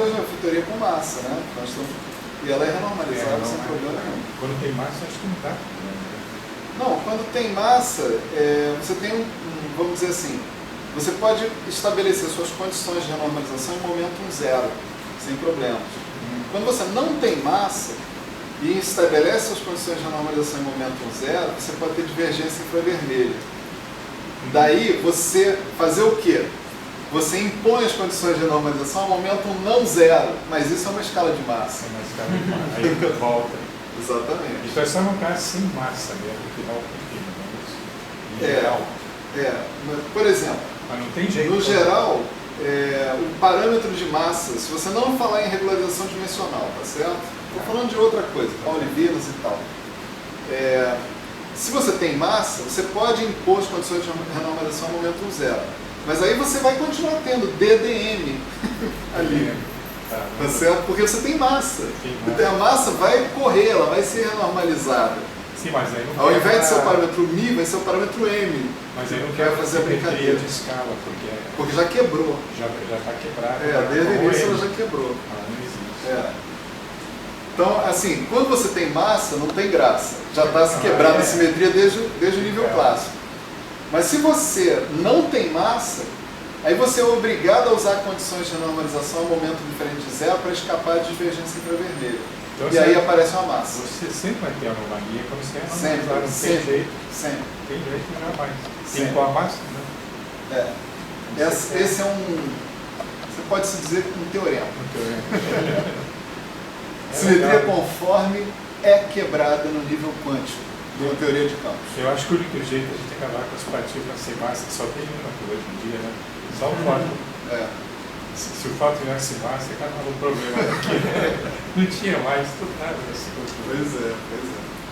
uma teoria com massa, né? E ela é renormalizada sem problema nenhum. Quando tem massa, acho que não dá. Não, quando tem massa, você tem vamos dizer assim, você pode estabelecer suas condições de renormalização em momento zero, sem problemas. Quando você não tem massa e estabelece suas condições de renormalização em momento zero, você pode ter divergência infravermelha. Daí, você fazer o quê? Você impõe as condições de normalização a momento não zero, mas isso é uma escala de massa. É uma escala de massa. Aí volta. Exatamente. Então é só no caso sem massa mesmo que dá o pepino, não é isso? Em geral. Por exemplo, mas não tem jeito. No geral, o parâmetro de massa, se você não falar em regularização dimensional, tá certo? Estou falando de outra coisa, Paulivinas e tal. Se você tem massa, você pode impor as condições de renormalização a momento zero. Mas aí você vai continuar tendo DDM ali. Tá certo? Porque você tem massa. A massa vai correr, ela vai ser renormalizada. Sim, mas aí não ao invés de ser o parâmetro μ, vai ser o parâmetro m. Mas aí não quer fazer a brincadeira de escala, porque já quebrou. Já está quebrado. Desde o início ela já quebrou. Não existe. Então, assim, quando você tem massa, não tem graça. Já está se quebrando a simetria desde o nível clássico. Mas se você não tem massa, aí você é obrigado a usar condições de normalização a um momento diferente de zero para escapar de divergência infravermelha. Então, e aí aparece uma massa. Você sempre vai ter anomalia quando você é normalizado. Não tem jeito. Sempre. Tem jeito de melhorar mais. Tem com a massa, né? Esse é você pode se dizer um teorema. Simetria conforme é quebrada no nível quântico, de uma teoria de campos. Eu acho que o único jeito é a gente acabar com as partículas sem massa, que só tem uma por hoje em dia, né? Só o fóton. Se o fóton tivesse massa, acabava o problema aqui. Não tinha mais, tudo nada desse controle. Pois é.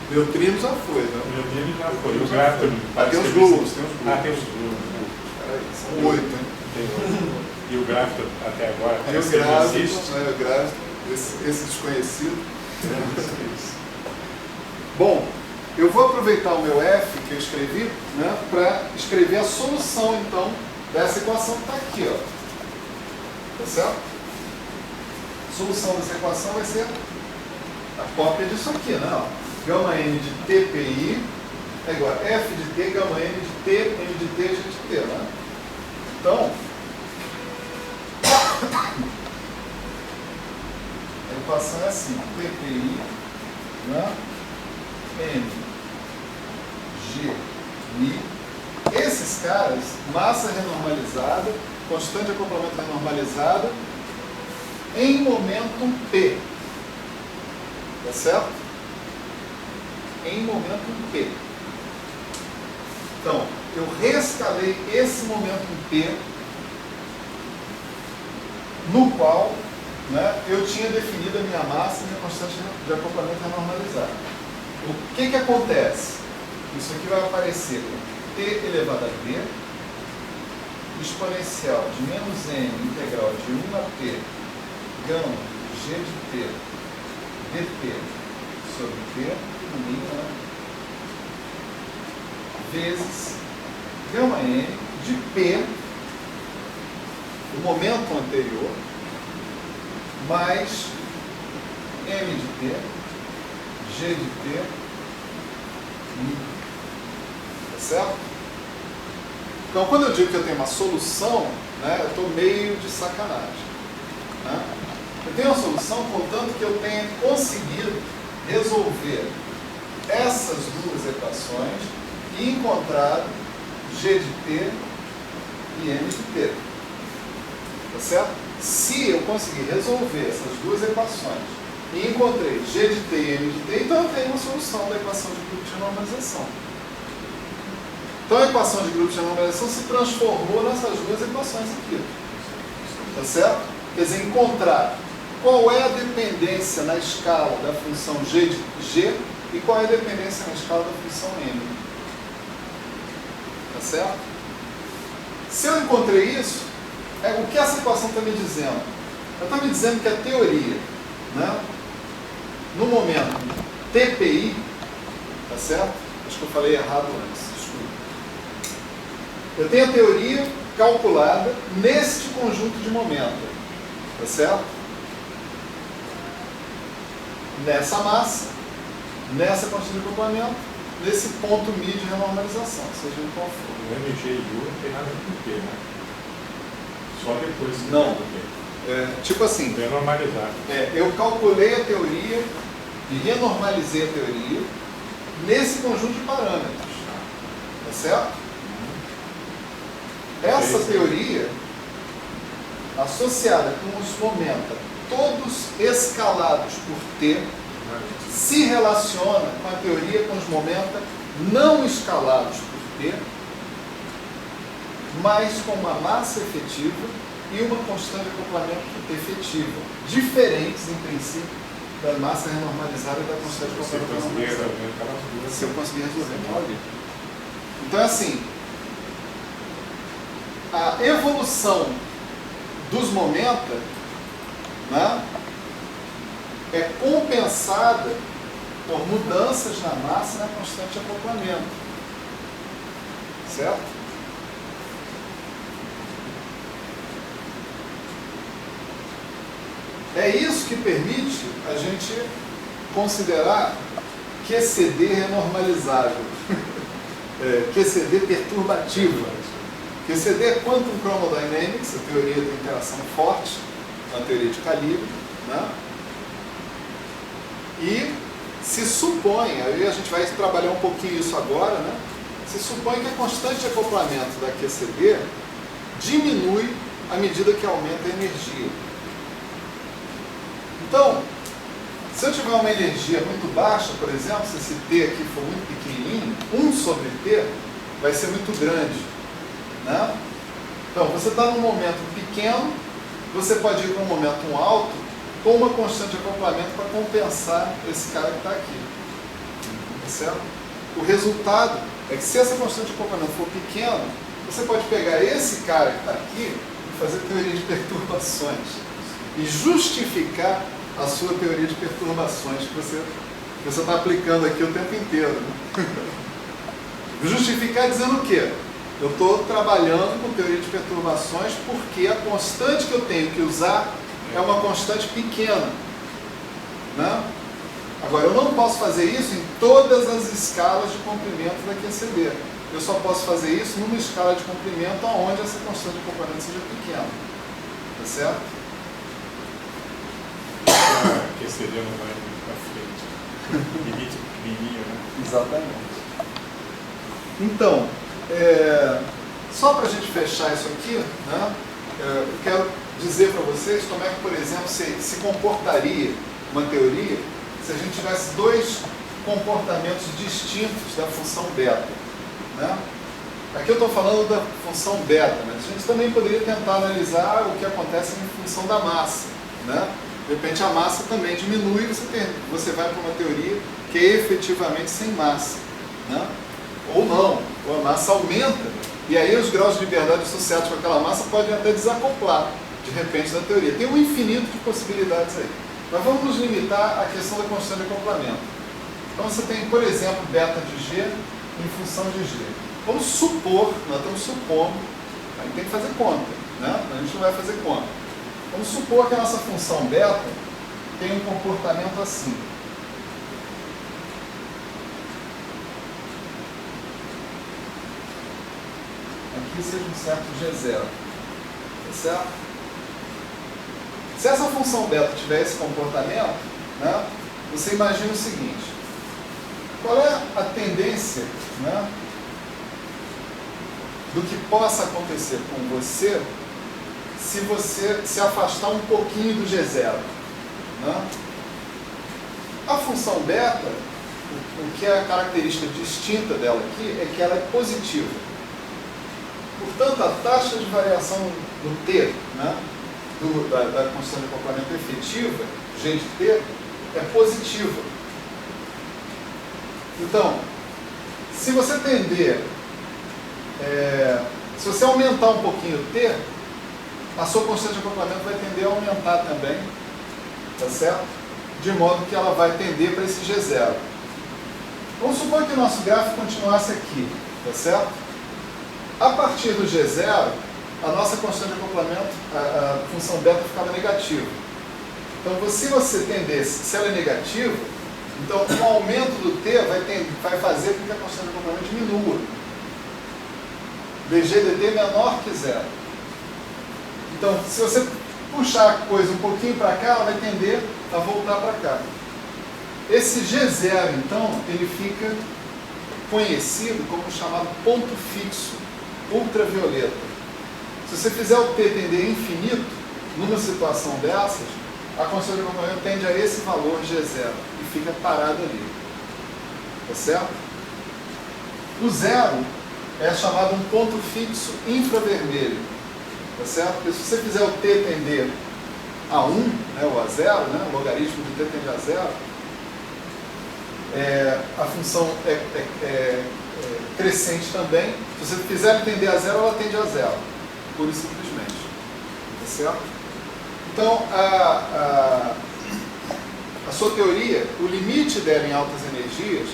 Neutrino já foi, né? Neutrino já foi. O grato. Tem os gluons. Tem os gluons. São 8, hein? E o gráfico até agora? Tem o gráfico, esse desconhecido. Bom, eu vou aproveitar o meu F que eu escrevi, né, para escrever a solução, então, dessa equação que está aqui, ó. Tá certo? A solução dessa equação vai ser a cópia disso aqui, né? Ó. Gama n de TPI é igual a F de T, gama n de T, n de T, G de T, né? Então, a equação é assim, TPI, né? N, G, I. Esses caras, massa renormalizada, constante de acoplamento renormalizada, em momento P. Tá certo? Em momento P. Então, eu reescalei esse momento P, no qual, né, eu tinha definido a minha massa e a minha constante de acoplamento renormalizada. O que acontece? Isso aqui vai aparecer com T elevado a D, exponencial de menos n integral de 1 a T, gama G de T, dt sobre T, né, vezes gama n de P, o momento anterior, mais m de T, G de T, I. Tá certo? Então, quando eu digo que eu tenho uma solução, né, eu estou meio de sacanagem. Né? Eu tenho uma solução contanto que eu tenha conseguido resolver essas duas equações e encontrar G de T e M de T. Tá certo? Se eu conseguir resolver essas duas equações e encontrei G de T e M de T, então eu tenho uma solução da equação de grupo de normalização. Então a equação de grupo de normalização se transformou nessas duas equações aqui. Tá certo? Quer dizer, encontrar qual é a dependência na escala da função G de G e qual é a dependência na escala da função M. Tá certo? Se eu encontrei isso, o que essa equação está me dizendo? Ela está me dizendo que a teoria, né, no momento TPI, tá certo? Acho que eu falei errado antes, desculpa. Eu tenho a teoria calculada neste conjunto de momento, tá certo? Nessa massa, nessa quantidade de acoplamento, nesse ponto μ de renormalização, seja em qual for. O MG e U não tem nada a ver com o P, né? Só depois que não. P. Tipo assim, renormalizar. Eu calculei a teoria e renormalizei a teoria nesse conjunto de parâmetros. Tá certo? Essa teoria, associada com os momentos todos escalados por T, se relaciona com a teoria com os momentos não escalados por T, mas com uma massa efetiva e uma constante de acoplamento efetiva, diferentes, em princípio, da massa renormalizada e da constante de acoplamento renormalizada. Se eu conseguir resolver. Então, assim, a evolução dos momentos né, é compensada por mudanças na massa e na constante de acoplamento. Certo? É isso que permite a gente considerar QCD renormalizável, QCD perturbativo. QCD é Quantum Chromodynamics, a teoria da interação forte, uma teoria de calibre, né? E se supõe, aí a gente vai trabalhar um pouquinho isso agora, né? Se supõe que a constante de acoplamento da QCD diminui à medida que aumenta a energia. Então, se eu tiver uma energia muito baixa, por exemplo, se esse T aqui for muito pequenininho, 1 sobre T vai ser muito grande, né? Então, você está num momento pequeno, você pode ir para um momento alto com uma constante de acoplamento para compensar esse cara que está aqui. Tá certo? O resultado é que se essa constante de acoplamento for pequena, você pode pegar esse cara que está aqui e fazer teoria de perturbações e justificar a sua teoria de perturbações que você está aplicando aqui o tempo inteiro. Né? Justificar dizendo o quê? Eu estou trabalhando com teoria de perturbações porque a constante que eu tenho que usar é uma constante pequena. Né? Agora, eu não posso fazer isso em todas as escalas de comprimento da QCD. Eu só posso fazer isso numa escala de comprimento onde essa constante de comprimento seja pequena. Tá certo? A QCD não vai muito para frente. Limite pequenininho, né? Exatamente. Então, só para a gente fechar isso aqui, né, eu quero dizer para vocês como é que, por exemplo, se comportaria uma teoria se a gente tivesse dois comportamentos distintos da função beta. Né? Aqui eu estou falando da função beta, mas a gente também poderia tentar analisar o que acontece em função da massa. Né? De repente a massa também diminui e você vai para uma teoria que é efetivamente sem massa. Né? Ou não, ou a massa aumenta, e aí os graus de liberdade associados com aquela massa podem até desacoplar, de repente, da teoria. Tem um infinito de possibilidades aí. Mas vamos nos limitar à questão da constante de acoplamento. Então você tem, por exemplo, beta de G em função de G. Vamos supor, nós estamos supondo, a gente tem que fazer conta, né? A gente não vai fazer conta. Vamos supor que a nossa função beta tem um comportamento assim. Aqui seja um certo G0. Tá certo? Se essa função beta tiver esse comportamento, né, você imagina o seguinte: qual é a tendência, né, do que possa acontecer com você se afastar um pouquinho do G0? Né? A função beta, o que é a característica distinta dela aqui, é que ela é positiva. Portanto, a taxa de variação do T, né, da constante de acoplamento efetiva, G de T, é positiva. Então, se você tender, se você aumentar um pouquinho o T, a sua constante de acoplamento vai tender a aumentar também, tá certo? De modo que ela vai tender para esse G0. Vamos supor que o nosso gráfico continuasse aqui, tá certo? A partir do G0, a nossa constante de acoplamento, a função beta ficava negativa. Então, se você tendesse, se ela é negativa, então o aumento do T vai fazer com que a constante de acoplamento diminua. dg dt menor que 0. Então, se você puxar a coisa um pouquinho para cá, ela vai tender a voltar para cá. Esse G0, então, ele fica conhecido como chamado ponto fixo ultravioleta. Se você fizer o T tender a infinito, numa situação dessas, a constante de acoplamento tende a esse valor G0 e fica parado ali. Tá certo? O zero é chamado um ponto fixo infravermelho. Tá certo? Porque se você fizer o T tender a 1, né, ou a 0, né, o logaritmo de T tende a 0, a função é crescente também. Se você fizer ele tender a 0, ela tende a 0. Pura e simplesmente. Tá certo? Então, a sua teoria, o limite dela em altas energias,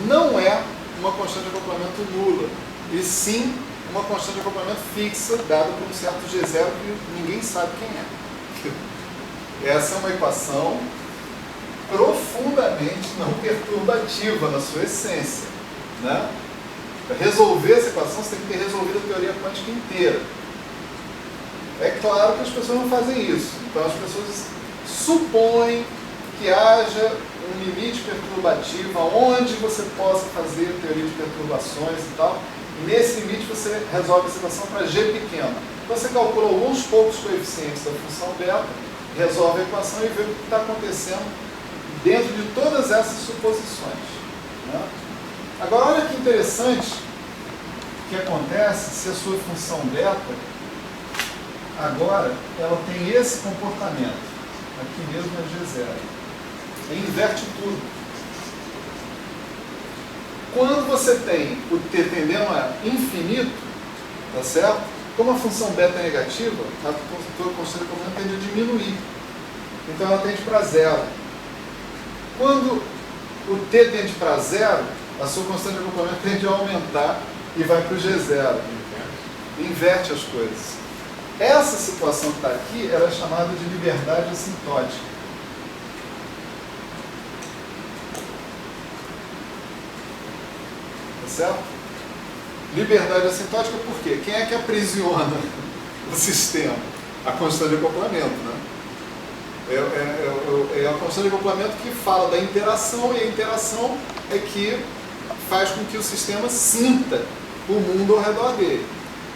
não é uma constante de acoplamento nula, e sim uma constante de acoplamento fixa, dada por um certo G0 que ninguém sabe quem é. Essa é uma equação profundamente não perturbativa na sua essência, né? Para resolver essa equação, você tem que ter resolvido a teoria quântica inteira. É claro que as pessoas não fazem isso. Então as pessoas supõem que haja um limite perturbativo onde você possa fazer teoria de perturbações e tal. E nesse limite você resolve essa equação para G pequeno. Então você calcula alguns poucos coeficientes da função beta, resolve a equação e vê o que está acontecendo dentro de todas essas suposições, né? Agora, olha que interessante o que acontece se a sua função beta, agora, ela tem esse comportamento, aqui mesmo é G0. Ele inverte tudo. Quando você tem o t tendendo a infinito, tá certo? Como a função beta é negativa, a constante de acoplamento tende a diminuir. Então ela tende para zero. Quando o t tende para zero, a sua constante de acoplamento tende a aumentar e vai para o G0. Inverte as coisas. Essa situação que está aqui, ela é chamada de liberdade assintótica. Tá certo? Liberdade assintótica por quê? Quem é que aprisiona o sistema? A constante de acoplamento, né? É a constante de acoplamento que fala da interação, e a interação é que faz com que o sistema sinta o mundo ao redor dele.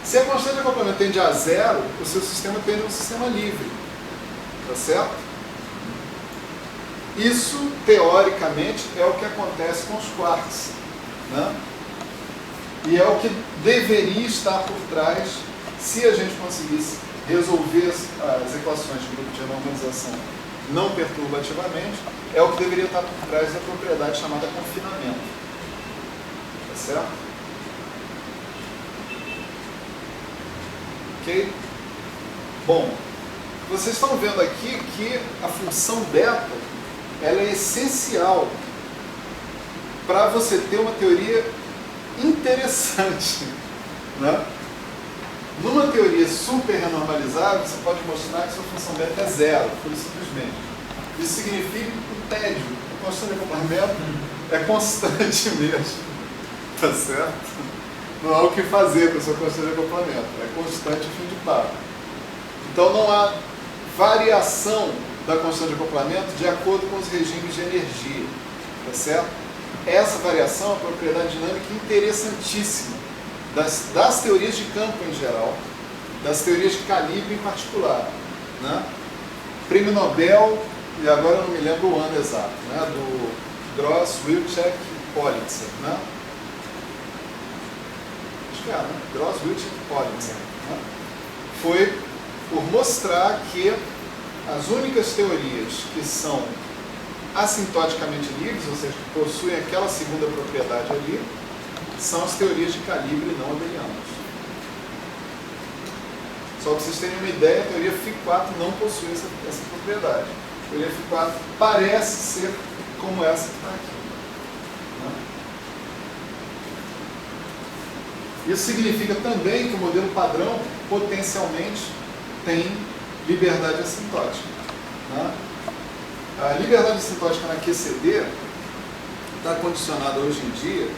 Se a constante de acoplamento tende a zero, o seu sistema tende a um sistema livre. Tá certo? Isso, teoricamente, é o que acontece com os quarks, né? E é o que deveria estar por trás se a gente conseguisse resolver as equações de grupo de normalização não perturbativamente, é o que deveria estar por trás da propriedade chamada confinamento. Tá certo? Ok? Bom, vocês estão vendo aqui que a função beta, ela é essencial para você ter uma teoria interessante, né? Numa teoria super renormalizável, você pode mostrar que sua função beta é zero, pura e simplesmente. Isso significa que o tédio, a constante de acoplamento, é constante mesmo. Tá certo? Não há o que fazer com a sua constante de acoplamento. É constante fim de papo. Então não há variação da constante de acoplamento de acordo com os regimes de energia. Tá certo? Essa variação é uma propriedade dinâmica interessantíssima das teorias de campo em geral, das teorias de calibre em particular, né? Prêmio Nobel, e agora eu não me lembro o ano exato, né? Do Gross, Wilczek e Politzer, né? Acho que é, né? Gross, Wilczek e Politzer, né? Foi por mostrar que as únicas teorias que são assintoticamente livres, ou seja, que possuem aquela segunda propriedade ali, são as teorias de calibre não abelianos. Só para vocês terem uma ideia, a teoria Φ4 não possui essa propriedade. A teoria Φ4 parece ser como essa que está aqui, né? Isso significa também que o modelo padrão potencialmente tem liberdade assintótica, né? A liberdade assintótica na QCD está condicionada hoje em dia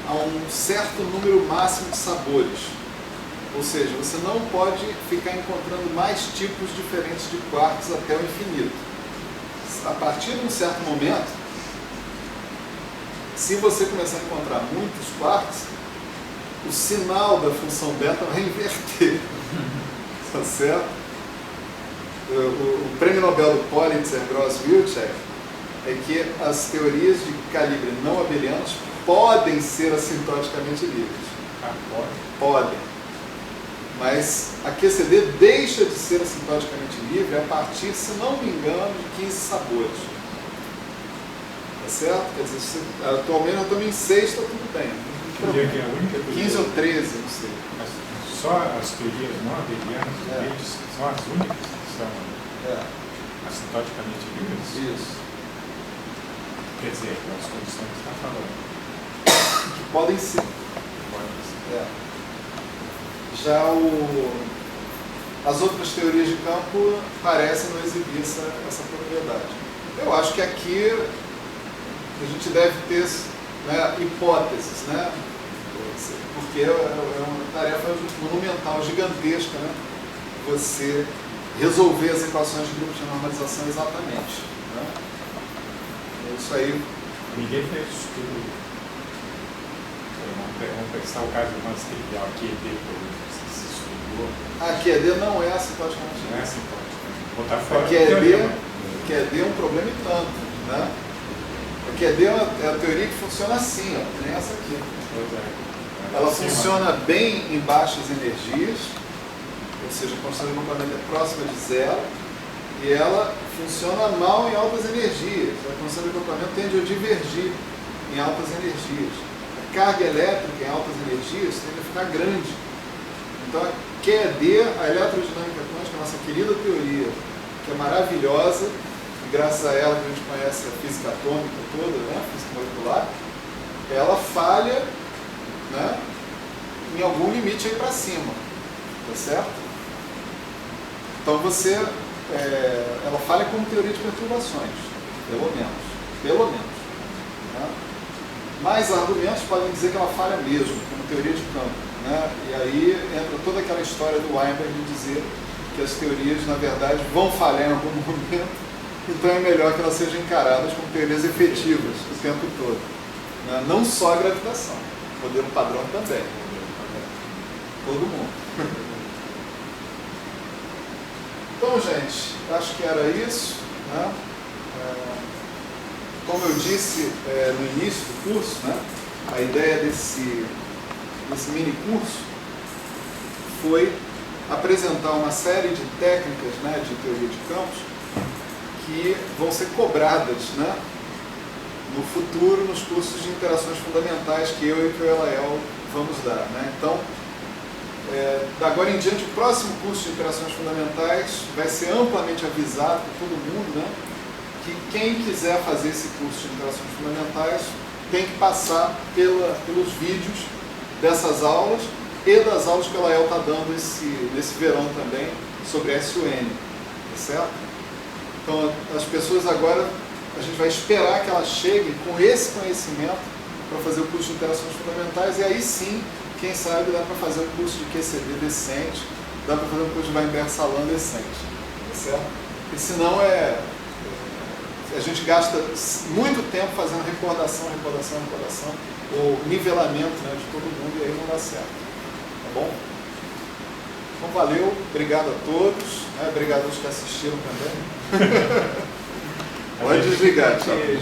a um certo número máximo de sabores. Ou seja, você não pode ficar encontrando mais tipos diferentes de quarks até o infinito. A partir de um certo momento, se você começar a encontrar muitos quarks, o sinal da função beta vai inverter. Tá certo? O prêmio Nobel do Politzer, Gross, Wilczek, é que as teorias de calibre não abelianos podem ser assintoticamente livres. Podem. Mas a QCD deixa de ser assintoticamente livre a partir, se não me engano, de 15 sabores. Tá certo? Quer dizer, atualmente nós estamos em 6, está tudo bem. Que é a única 15 ou 13, não sei. Só as teorias não abelianas são as únicas que são Assintoticamente livres? Isso. Quer dizer, as condições que você está falando. Que podem ser. Podem ser. Já as outras teorias de campo parecem não exibir essa propriedade. Eu acho que aqui a gente deve ter, né, hipóteses, né? Porque é uma tarefa monumental, gigantesca, né? Você resolver as equações de grupos de normalização exatamente. Né? Isso aí. Ninguém fez estudo. Vamos pensar o caso do mais trivial, QED, por exemplo, se estudou. A QED não é assintoticamente. Não é assintoticamente. Botar fora a QED é um problema e tanto. Né? A QED é a teoria que funciona assim, ó, que nem essa aqui. Pois é. Ela funciona bem em baixas energias, ou seja, a constante de acoplamento é próxima de zero, e ela funciona mal em altas energias. A constante de acoplamento tende a divergir em altas energias. A carga elétrica em altas energias tende a ficar grande. Então, a QED, a eletrodinâmica quântica, a nossa querida teoria, que é maravilhosa, e graças a ela que a gente conhece a física atômica toda, né, a física molecular, ela falha, né, em algum limite aí para cima, tá certo? Então ela falha como teoria de perturbações, pelo menos. Né? Mais argumentos podem dizer que ela falha mesmo, como teoria de campo, né? E aí entra toda aquela história do Weinberg de dizer que as teorias, na verdade, vão falhar em algum momento, então é melhor que elas sejam encaradas como teorias efetivas o tempo todo, né? Não só a gravitação. Modelo padrão também. Todo mundo. Então, gente, acho que era isso. Né? Como eu disse no início do curso, né, a ideia desse mini curso foi apresentar uma série de técnicas, né, de teoria de campos que vão ser cobradas, né, no futuro, nos cursos de interações fundamentais que eu e o Elael vamos dar. Né? Então, da agora em diante, o próximo curso de interações fundamentais vai ser amplamente avisado para todo mundo, né, que quem quiser fazer esse curso de interações fundamentais tem que passar pelos vídeos dessas aulas e das aulas que o Elael está dando nesse verão também sobre SUN. Tá certo? Então, as pessoas agora, a gente vai esperar que elas cheguem com esse conhecimento para fazer o curso de interações fundamentais, e aí sim, quem sabe, dá para fazer um curso de QCD decente, dá para fazer um curso de Weinberg-Salan decente, tá certo? E senão a gente gasta muito tempo fazendo recordação, ou nivelamento, né, de todo mundo, e aí não dá certo, tá bom? Então valeu, obrigado a todos, né, obrigado aos que assistiram também. Pode desligar, tchau.